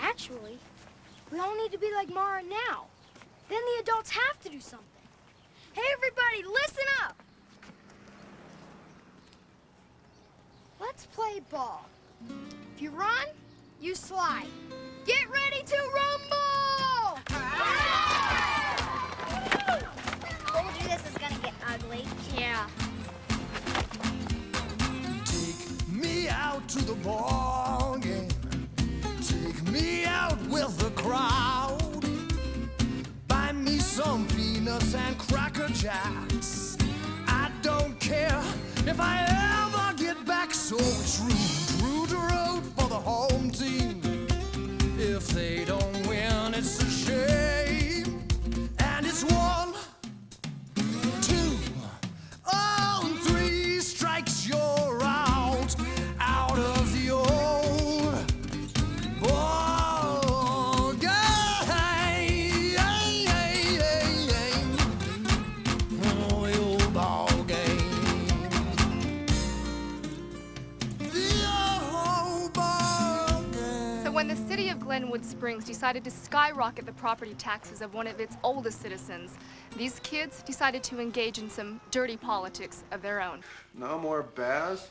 Actually, we all need to be like Mara now. Then the adults have to do something. Hey, everybody, listen up. Let's play ball. If you run, you slide. Get ready to rumble! Told you this is gonna get ugly. Yeah. Take me out to the ball game. Take me out with the crowd. Buy me some peanuts and Cracker Jacks. I don't care if I ever get back. So it's root to root for the home team. If they don't win, it's a shame. And it's 1, 2, oh, 3 strikes, you're out. Out of the old ball game. Glenwood Springs decided to skyrocket the property taxes of one of its oldest citizens. These kids decided to engage in some dirty politics of their own. No more baths?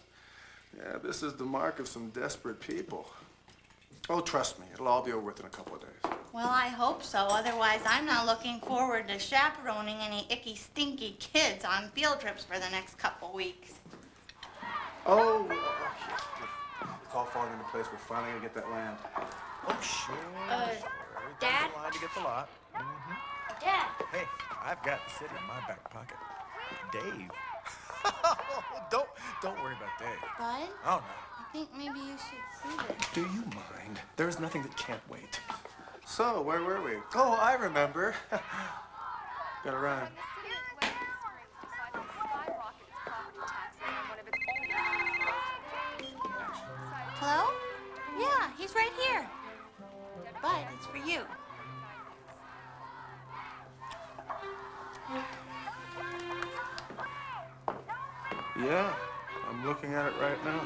Yeah, this is the mark of some desperate people. Oh, trust me, it'll all be over with in a couple of days. Well, I hope so. Otherwise, I'm not looking forward to chaperoning any icky, stinky kids on field trips for the next couple weeks. Oh, it's all falling into place. We're finally gonna get that land. Oh, sure. Dad? There's a line to get the lot. Dad. Hey, I've got the city in my back pocket. Dave. Don't worry about Dave. Bud? Oh, no. I think maybe you should see this. Do you mind? There's nothing that can't wait. So, where were we? Oh, I remember. Gotta run. Hello? Yeah, he's right here. Bud, it's for you. Yeah, I'm looking at it right now.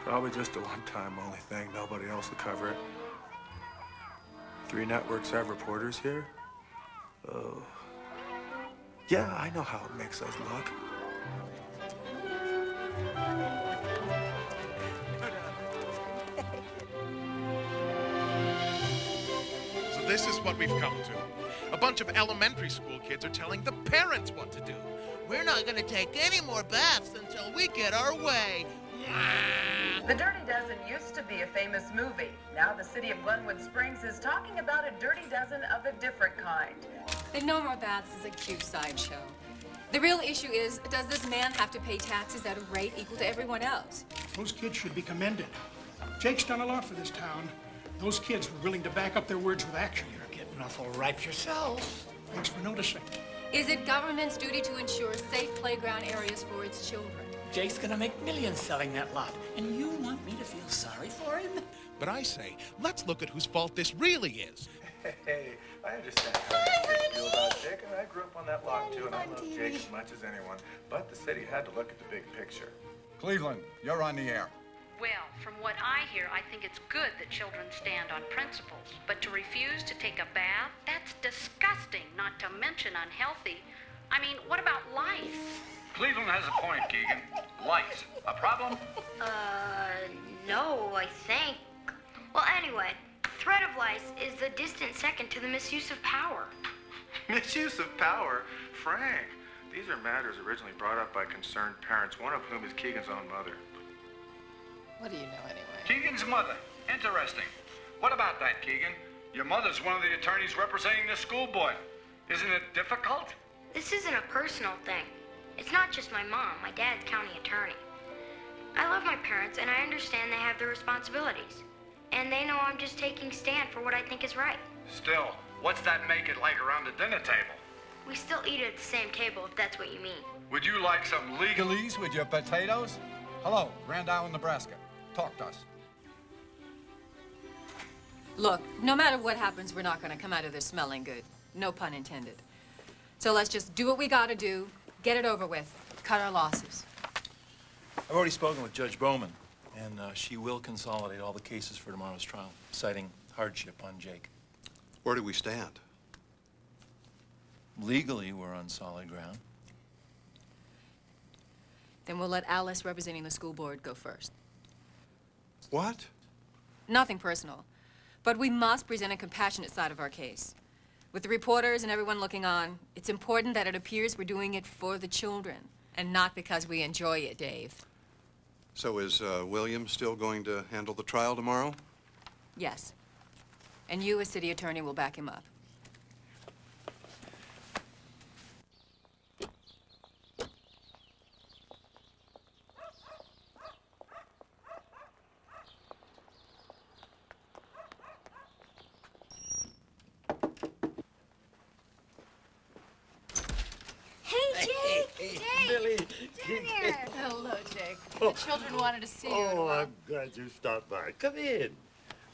Probably just a one-time only thing. Nobody else will cover it. 3 networks have reporters here. Oh. Yeah, I know how it makes us look. So this is what we've come to. A bunch of elementary school kids are telling the parents what to do. We're not going to take any more baths until we get our way. The Dirty Dozen used to be a famous movie. Now the city of Glenwood Springs is talking about a Dirty Dozen of a different kind. The No More Baths is a cute sideshow. The real issue is, does this man have to pay taxes at a rate equal to everyone else? Those kids should be commended. Jake's done a lot for this town. Those kids were willing to back up their words with action. You're getting awful ripe yourself. Thanks for noticing. Is it government's duty to ensure safe playground areas for its children? Jake's gonna make millions selling that lot, and you want me to feel sorry for him? But I say, let's look at whose fault this really is. Hey, I understand how you feel about Jake, and I grew up on that lot too, and I love Jake as much as anyone. But the city had to look at the big picture. Cleveland, you're on the air. Well, from what I hear, I think it's good that children stand on principles. But to refuse to take a bath, that's disgusting, not to mention unhealthy. I mean, what about lice? Cleveland has a point, Keegan. Lice. A problem? No, I think. Well, anyway, threat of lice is the distant second to the misuse of power. Misuse of power? Frank, these are matters originally brought up by concerned parents, one of whom is Keegan's own mother. What do you know anyway? Keegan's mother. Interesting. What about that, Keegan? Your mother's one of the attorneys representing the school board. Isn't it difficult? This isn't a personal thing. It's not just my mom. My dad's county attorney. I love my parents, and I understand they have their responsibilities. And they know I'm just taking stand for what I think is right. Still, what's that make it like around the dinner table? We still eat at the same table, if that's what you mean. Would you like some Legalese with your potatoes? Hello, Grand Island, Nebraska. Talk to us. Look, no matter what happens, we're not going to come out of this smelling good. No pun intended. So let's just do what we got to do, get it over with, cut our losses. I've already spoken with Judge Bowman, and she will consolidate all the cases for tomorrow's trial, citing hardship on Jake. Where do we stand? Legally, we're on solid ground. Then we'll let Alice, representing the school board, go first. What? Nothing personal, but we must present a compassionate side of our case. With the reporters and everyone looking on, it's important that it appears we're doing it for the children, and not because we enjoy it, Dave. So is William still going to handle the trial tomorrow? Yes. And you, as city attorney, will back him up. Billy. Hello, Jake. The children wanted to see you. Oh, I'm glad you stopped by. Come in.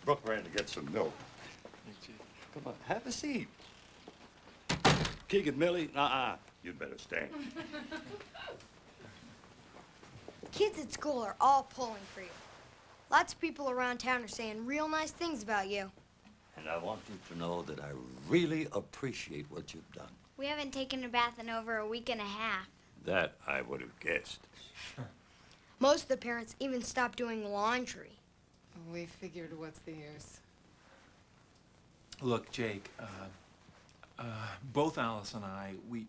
Brooke ran to get some milk. Come on, have a seat. Keegan, Millie, you'd better stand. Kids at school are all pulling for you. Lots of people around town are saying real nice things about you. And I want you to know that I really appreciate what you've done. We haven't taken a bath in over a week and a half. That I would have guessed. Most of the parents even stopped doing laundry. We figured, what's the use? Look, Jake, both Alice and I, we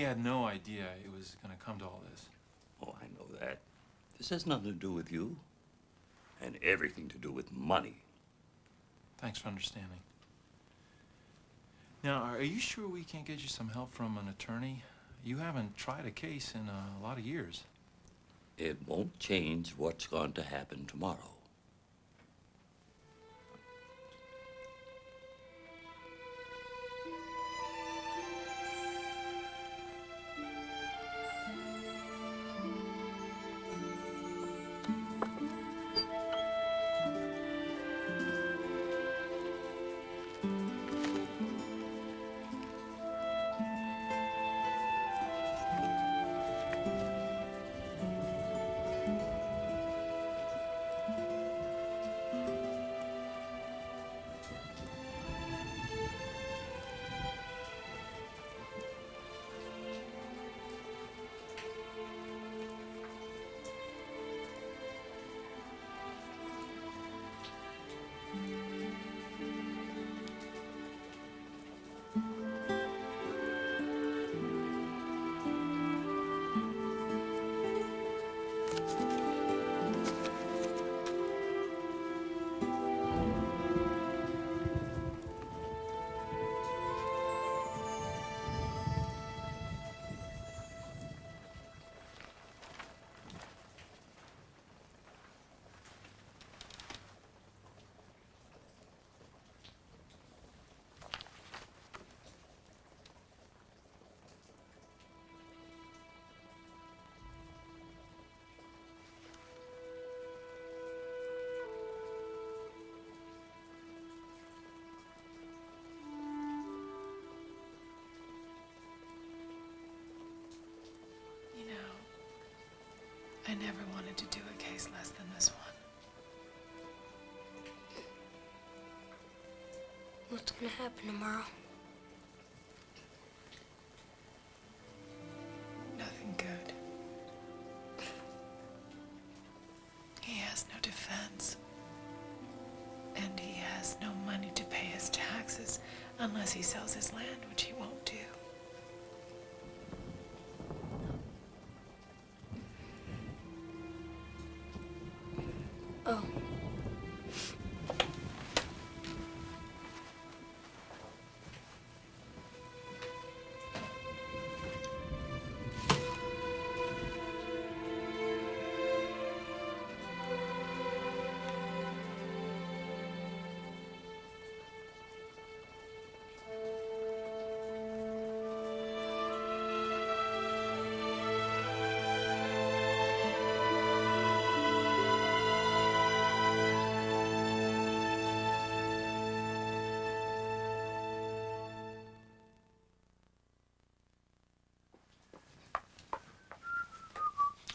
had no idea it was going to come to all this. Oh, I know that. This has nothing to do with you, and everything to do with money. Thanks for understanding. Now, are you sure we can't get you some help from an attorney? You haven't tried a case in a lot of years. It won't change what's going to happen tomorrow. I never wanted to do a case less than this one. What's gonna happen tomorrow? Nothing good. He has no defense. And he has no money to pay his taxes unless he sells his land, which he won't do. Oh.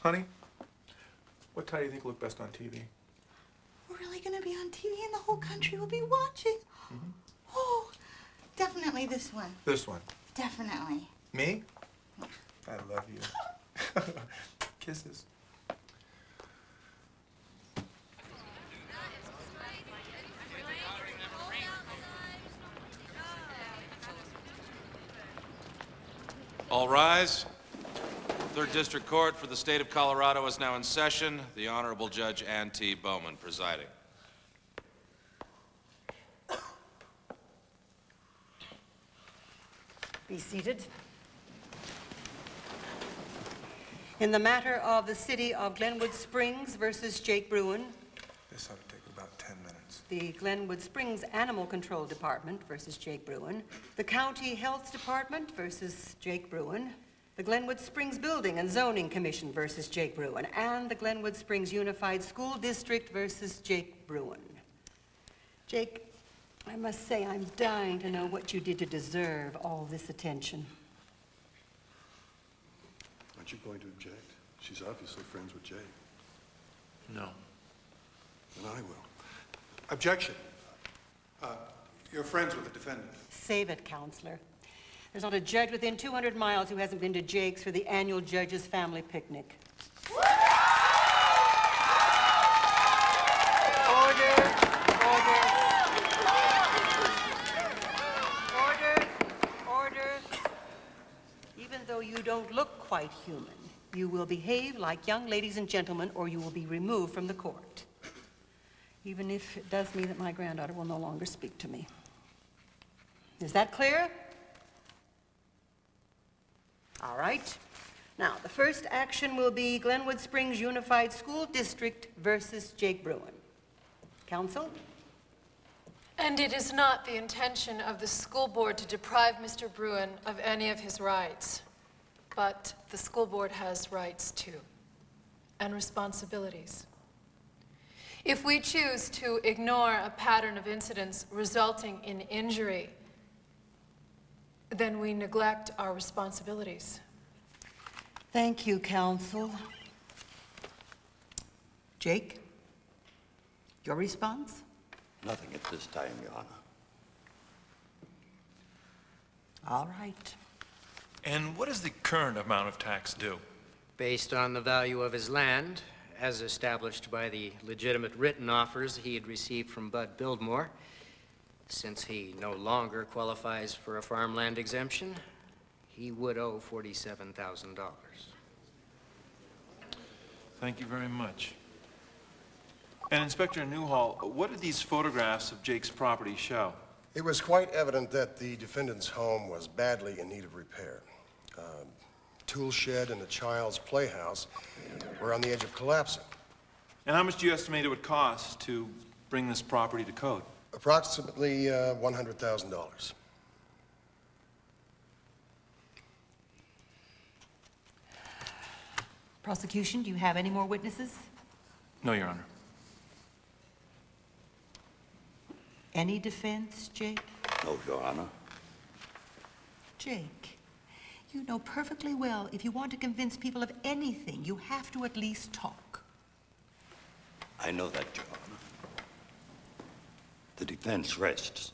Honey, what tie do you think will look best on TV? We're really going to be on TV and the whole country will be watching. Oh, definitely this one. This one. Definitely. Me? I love you. Kisses. All rise. Third District Court for the State of Colorado is now in session. The Honorable Judge Ann T. Bowman presiding. Be seated. In the matter of the City of Glenwood Springs versus Jake Bruin, This ought to take about 10 minutes. the Glenwood Springs Animal Control Department versus Jake Bruin, the County Health Department versus Jake Bruin, the Glenwood Springs Building and Zoning Commission versus Jake Bruin, and the Glenwood Springs Unified School District versus Jake Bruin. Jake, I must say I'm dying to know what you did to deserve all this attention. Aren't you going to object? She's obviously friends with Jay. No. And I will. Objection. You're friends with the defendant. Save it, counselor. There's not a judge within 200 miles who hasn't been to Jake's for the annual judge's family picnic. Order. Even though you don't look quite human, you will behave like young ladies and gentlemen, or you will be removed from the court. Even if it does mean that my granddaughter will no longer speak to me. Is that clear? All right. Now, the first action will be Glenwood Springs Unified School District versus Jake Bruin. Counsel? And it is not the intention of the school board to deprive Mr. Bruin of any of his rights. But the school board has rights too, and responsibilities. If we choose to ignore a pattern of incidents resulting in injury, then we neglect our responsibilities. Thank you, counsel. Jake, your response? Nothing at this time, Your Honor. All right. And what is the current amount of tax due? Based on the value of his land, as established by the legitimate written offers he had received from Bud Bildmore, since he no longer qualifies for a farmland exemption, he would owe $47,000. Thank you very much. And Inspector Newhall, what did these photographs of Jake's property show? It was quite evident that the defendant's home was badly in need of repair. Tool shed and the child's playhouse were on the edge of collapsing. And how much do you estimate it would cost to bring this property to code? Approximately $100,000. Prosecution, do you have any more witnesses? No, Your Honor. Any defense, Jake? No, Your Honor. Jake, you know perfectly well if you want to convince people of anything, you have to at least talk. I know that, Your Honor. The defense rests.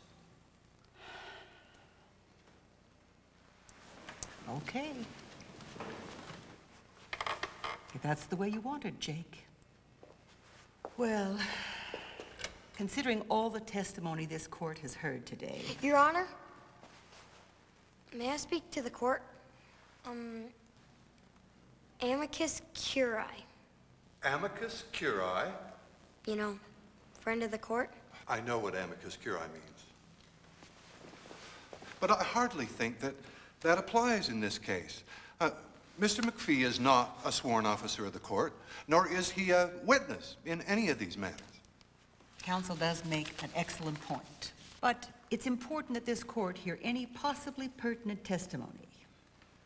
Okay. If that's the way you want it, Jake. Well, considering all the testimony this court has heard today... Your Honor, may I speak to the court? Amicus curiae. Amicus curiae? You know, friend of the court? I know what amicus curiae means. But I hardly think that that applies in this case. Mr. McPhee is not a sworn officer of the court, nor is he a witness in any of these matters. Counsel does make an excellent point. But it's important that this court hear any possibly pertinent testimony.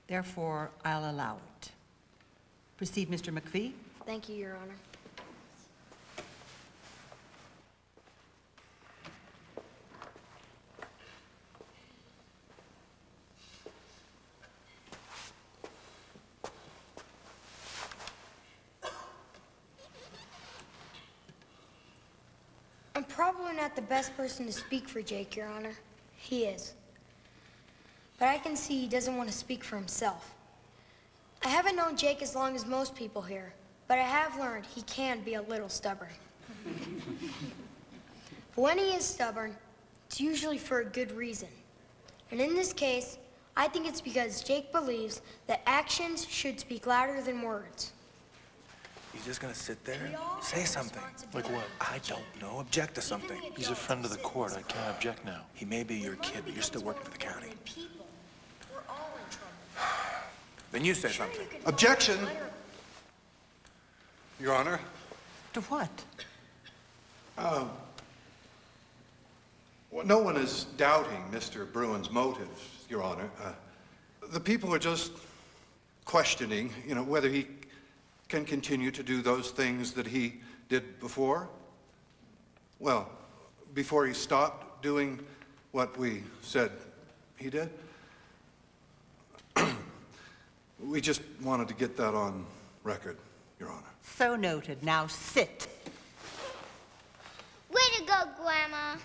Therefore, I'll allow it. Proceed, Mr. McPhee. Thank you, Your Honor. I'm probably not the best person to speak for Jake, Your Honor. He is. But I can see he doesn't want to speak for himself. I haven't known Jake as long as most people here, but I have learned he can be a little stubborn. But when he is stubborn, it's usually for a good reason. And in this case, I think it's because Jake believes that actions should speak louder than words. He's just gonna sit there and say something. Like what? I don't know. Object to something. He's a friend of the court. I can't object now. He may be your kid, but you're still working for the county. We're all in trouble. Then you say something. Objection! Your Honor. To what? Well, no one is doubting Mr. Bruin's motives, Your Honor. The people are just questioning, whether he can continue to do those things that he did before. Well, before he stopped doing what we said he did. We just wanted to get that on record, Your Honor. So noted. Now sit. Way to go, Grandma.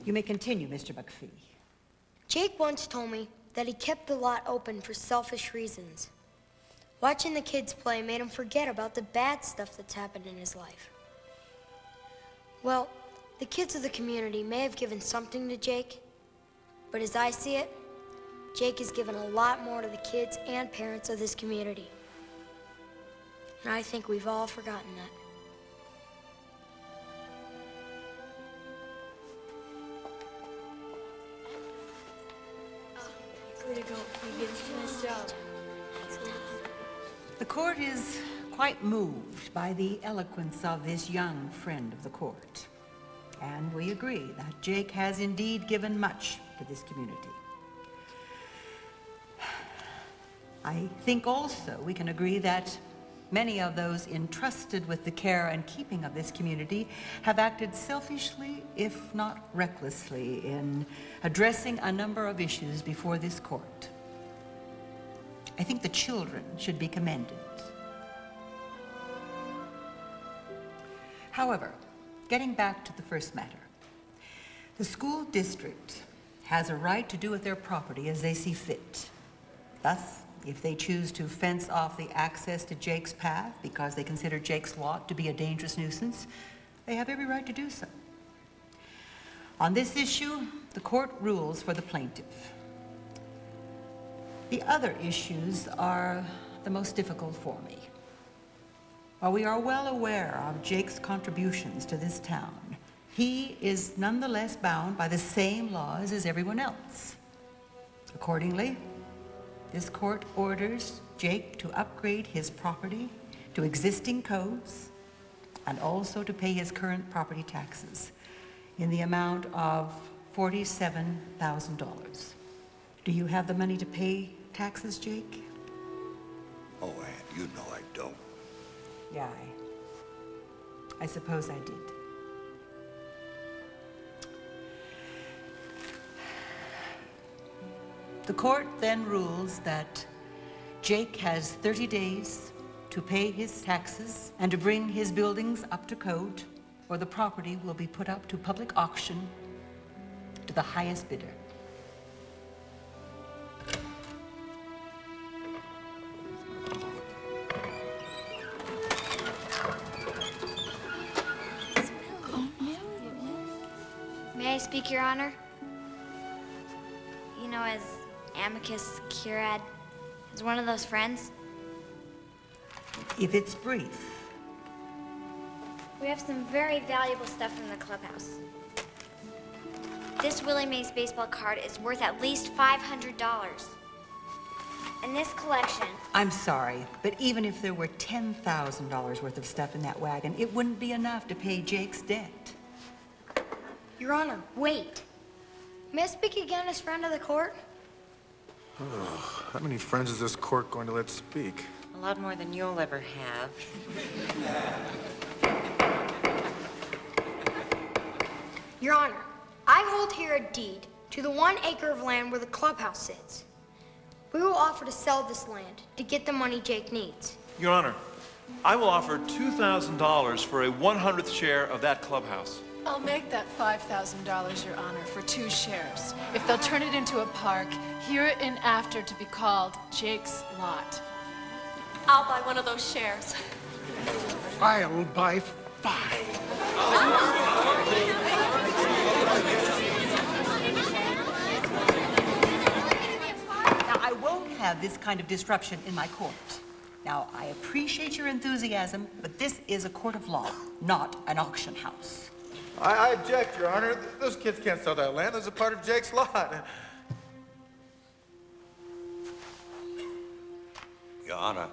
You may continue, Mr. McPhee. Jake once told me that he kept the lot open for selfish reasons. Watching the kids play made him forget about the bad stuff that's happened in his life. Well, the kids of the community may have given something to Jake, but as I see it, Jake has given a lot more to the kids and parents of this community. And I think we've all forgotten that. Way to go. You did a nice job. The court is quite moved by the eloquence of this young friend of the court. And we agree that Jake has indeed given much to this community. I think also we can agree that many of those entrusted with the care and keeping of this community have acted selfishly, if not recklessly, in addressing a number of issues before this court. I think the children should be commended. However, getting back to the first matter, the school district has a right to do with their property as they see fit. Thus, if they choose to fence off the access to Jake's path because they consider Jake's lot to be a dangerous nuisance, they have every right to do so. On this issue, the court rules for the plaintiff. The other issues are the most difficult for me. While we are well aware of Jake's contributions to this town, he is nonetheless bound by the same laws as everyone else. Accordingly, this court orders Jake to upgrade his property to existing codes and also to pay his current property taxes in the amount of $47,000. Do you have the money to pay taxes, Jake? Oh, Ann, you know I don't. Yeah, I suppose I did. The court then rules that Jake has 30 days to pay his taxes and to bring his buildings up to code, or the property will be put up to public auction to the highest bidder. May I speak, Your Honor? You know, as amicus curiae, as one of those friends, If it's brief. we have some very valuable stuff in the clubhouse. This Willie Mays baseball card is worth at least $500. And this collection, I'm sorry, but even if there were $10,000 worth of stuff in that wagon, it wouldn't be enough to pay Jake's debt. Your Honor, wait. May I speak again as friend of the court? Oh, how many friends is this court going to let speak? A lot more than you'll ever have. Your Honor, I hold here a deed to the 1 acre of land where the clubhouse sits. We will offer to sell this land to get the money Jake needs. Your Honor, I will offer $2,000 for a 100th share of that clubhouse. I'll make that $5,000, Your Honor, for 2 shares. If they'll turn it into a park, hereinafter to be called Jake's Lot. I'll buy one of those shares. I'll buy 5. Now, I won't have this kind of disruption in my court. Now, I appreciate your enthusiasm, but this is a court of law, not an auction house. I object, Your Honor. Those kids can't sell that land. It's a part of Jake's lot. Your Honor,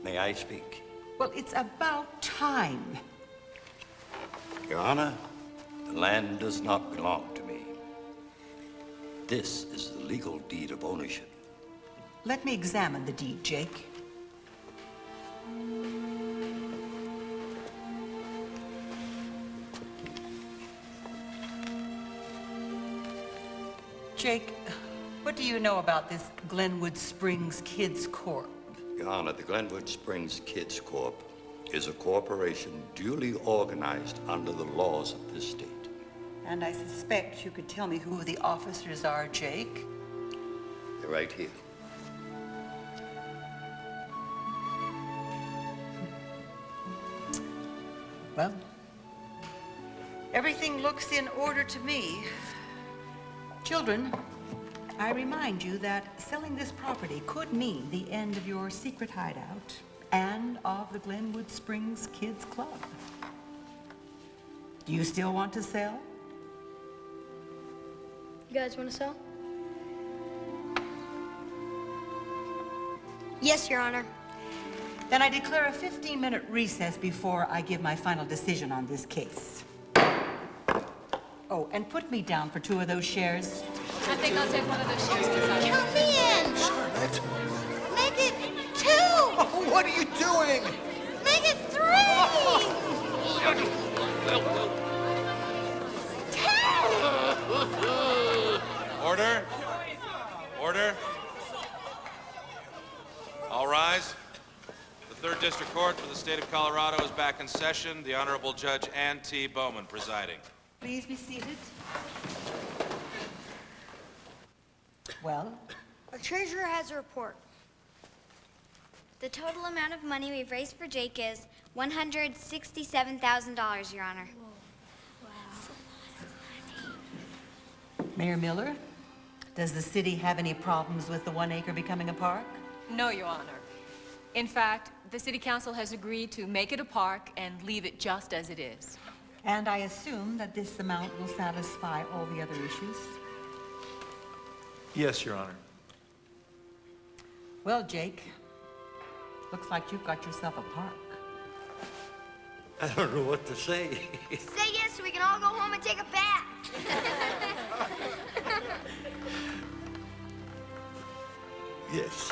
may I speak? Well, it's about time. Your Honor, the land does not belong to me. This is the legal deed of ownership. Let me examine the deed, Jake. Jake, what do you know about this Glenwood Springs Kids Corp? Your Honor, the Glenwood Springs Kids Corp. is a corporation duly organized under the laws of this state. And I suspect you could tell me who the officers are, Jake. They're right here. Well, everything looks in order to me. Children, I remind you that selling this property could mean the end of your secret hideout and of the Glenwood Springs Kids Club. Do you still want to sell? You guys want to sell? Yes, Your Honor. Then I declare a 15-minute recess before I give my final decision on this case. Oh, and put me down for 2 of those shares. I think I'll take one of those shares, Miss Ivy. Count me in. Charlotte. Make it 2. Oh, what are you doing? Make it 3. 10. Order. Order. All rise. The 3rd District Court for the State of Colorado is back in session. The Honorable Judge Ann T. Bowman presiding. Please be seated. Well? Our treasurer has a report. The total amount of money we've raised for Jake is $167,000, Your Honor. Mayor Miller, does the city have any problems with the 1 acre becoming a park? No, Your Honor. In fact, the City Council has agreed to make it a park and leave it just as it is. And I assume that this amount will satisfy all the other issues? Yes, Your Honor. Well, Jake, looks like you've got yourself a park. I don't know what to say. Say yes so we can all go home and take a bath. Yes.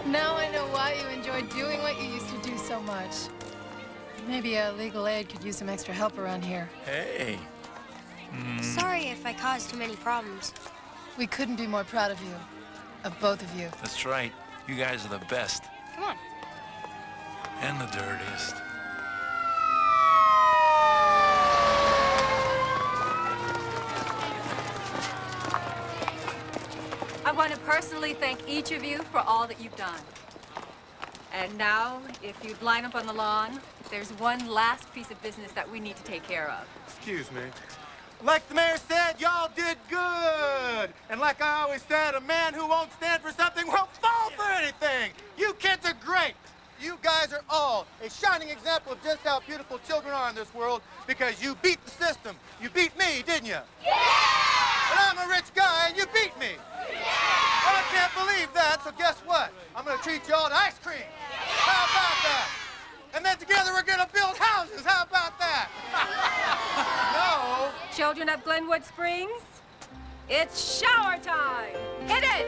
Now I know why you enjoyed doing what you used to do so much. Maybe legal aid could use some extra help around here. Hey. Sorry if I caused too many problems. We couldn't be more proud of you. Of both of you. That's right. You guys are the best. Come on. And the dirtiest. I want to personally thank each of you for all that you've done. And now, if you'd line up on the lawn, there's one last piece of business that we need to take care of. Excuse me. Like the mayor said, y'all did good. And like I always said, a man who won't stand for something won't fall for anything. You kids are great. You guys are all a shining example of just how beautiful children are in this world because you beat the system. You beat me, didn't you? Yeah! And I'm a rich guy and you beat me. Yeah! Well, I can't believe that, so guess what? I'm gonna treat y'all to ice cream. How about that? And then together we're gonna build houses. How about that? No. Children of Glenwood Springs, it's shower time. Hit it!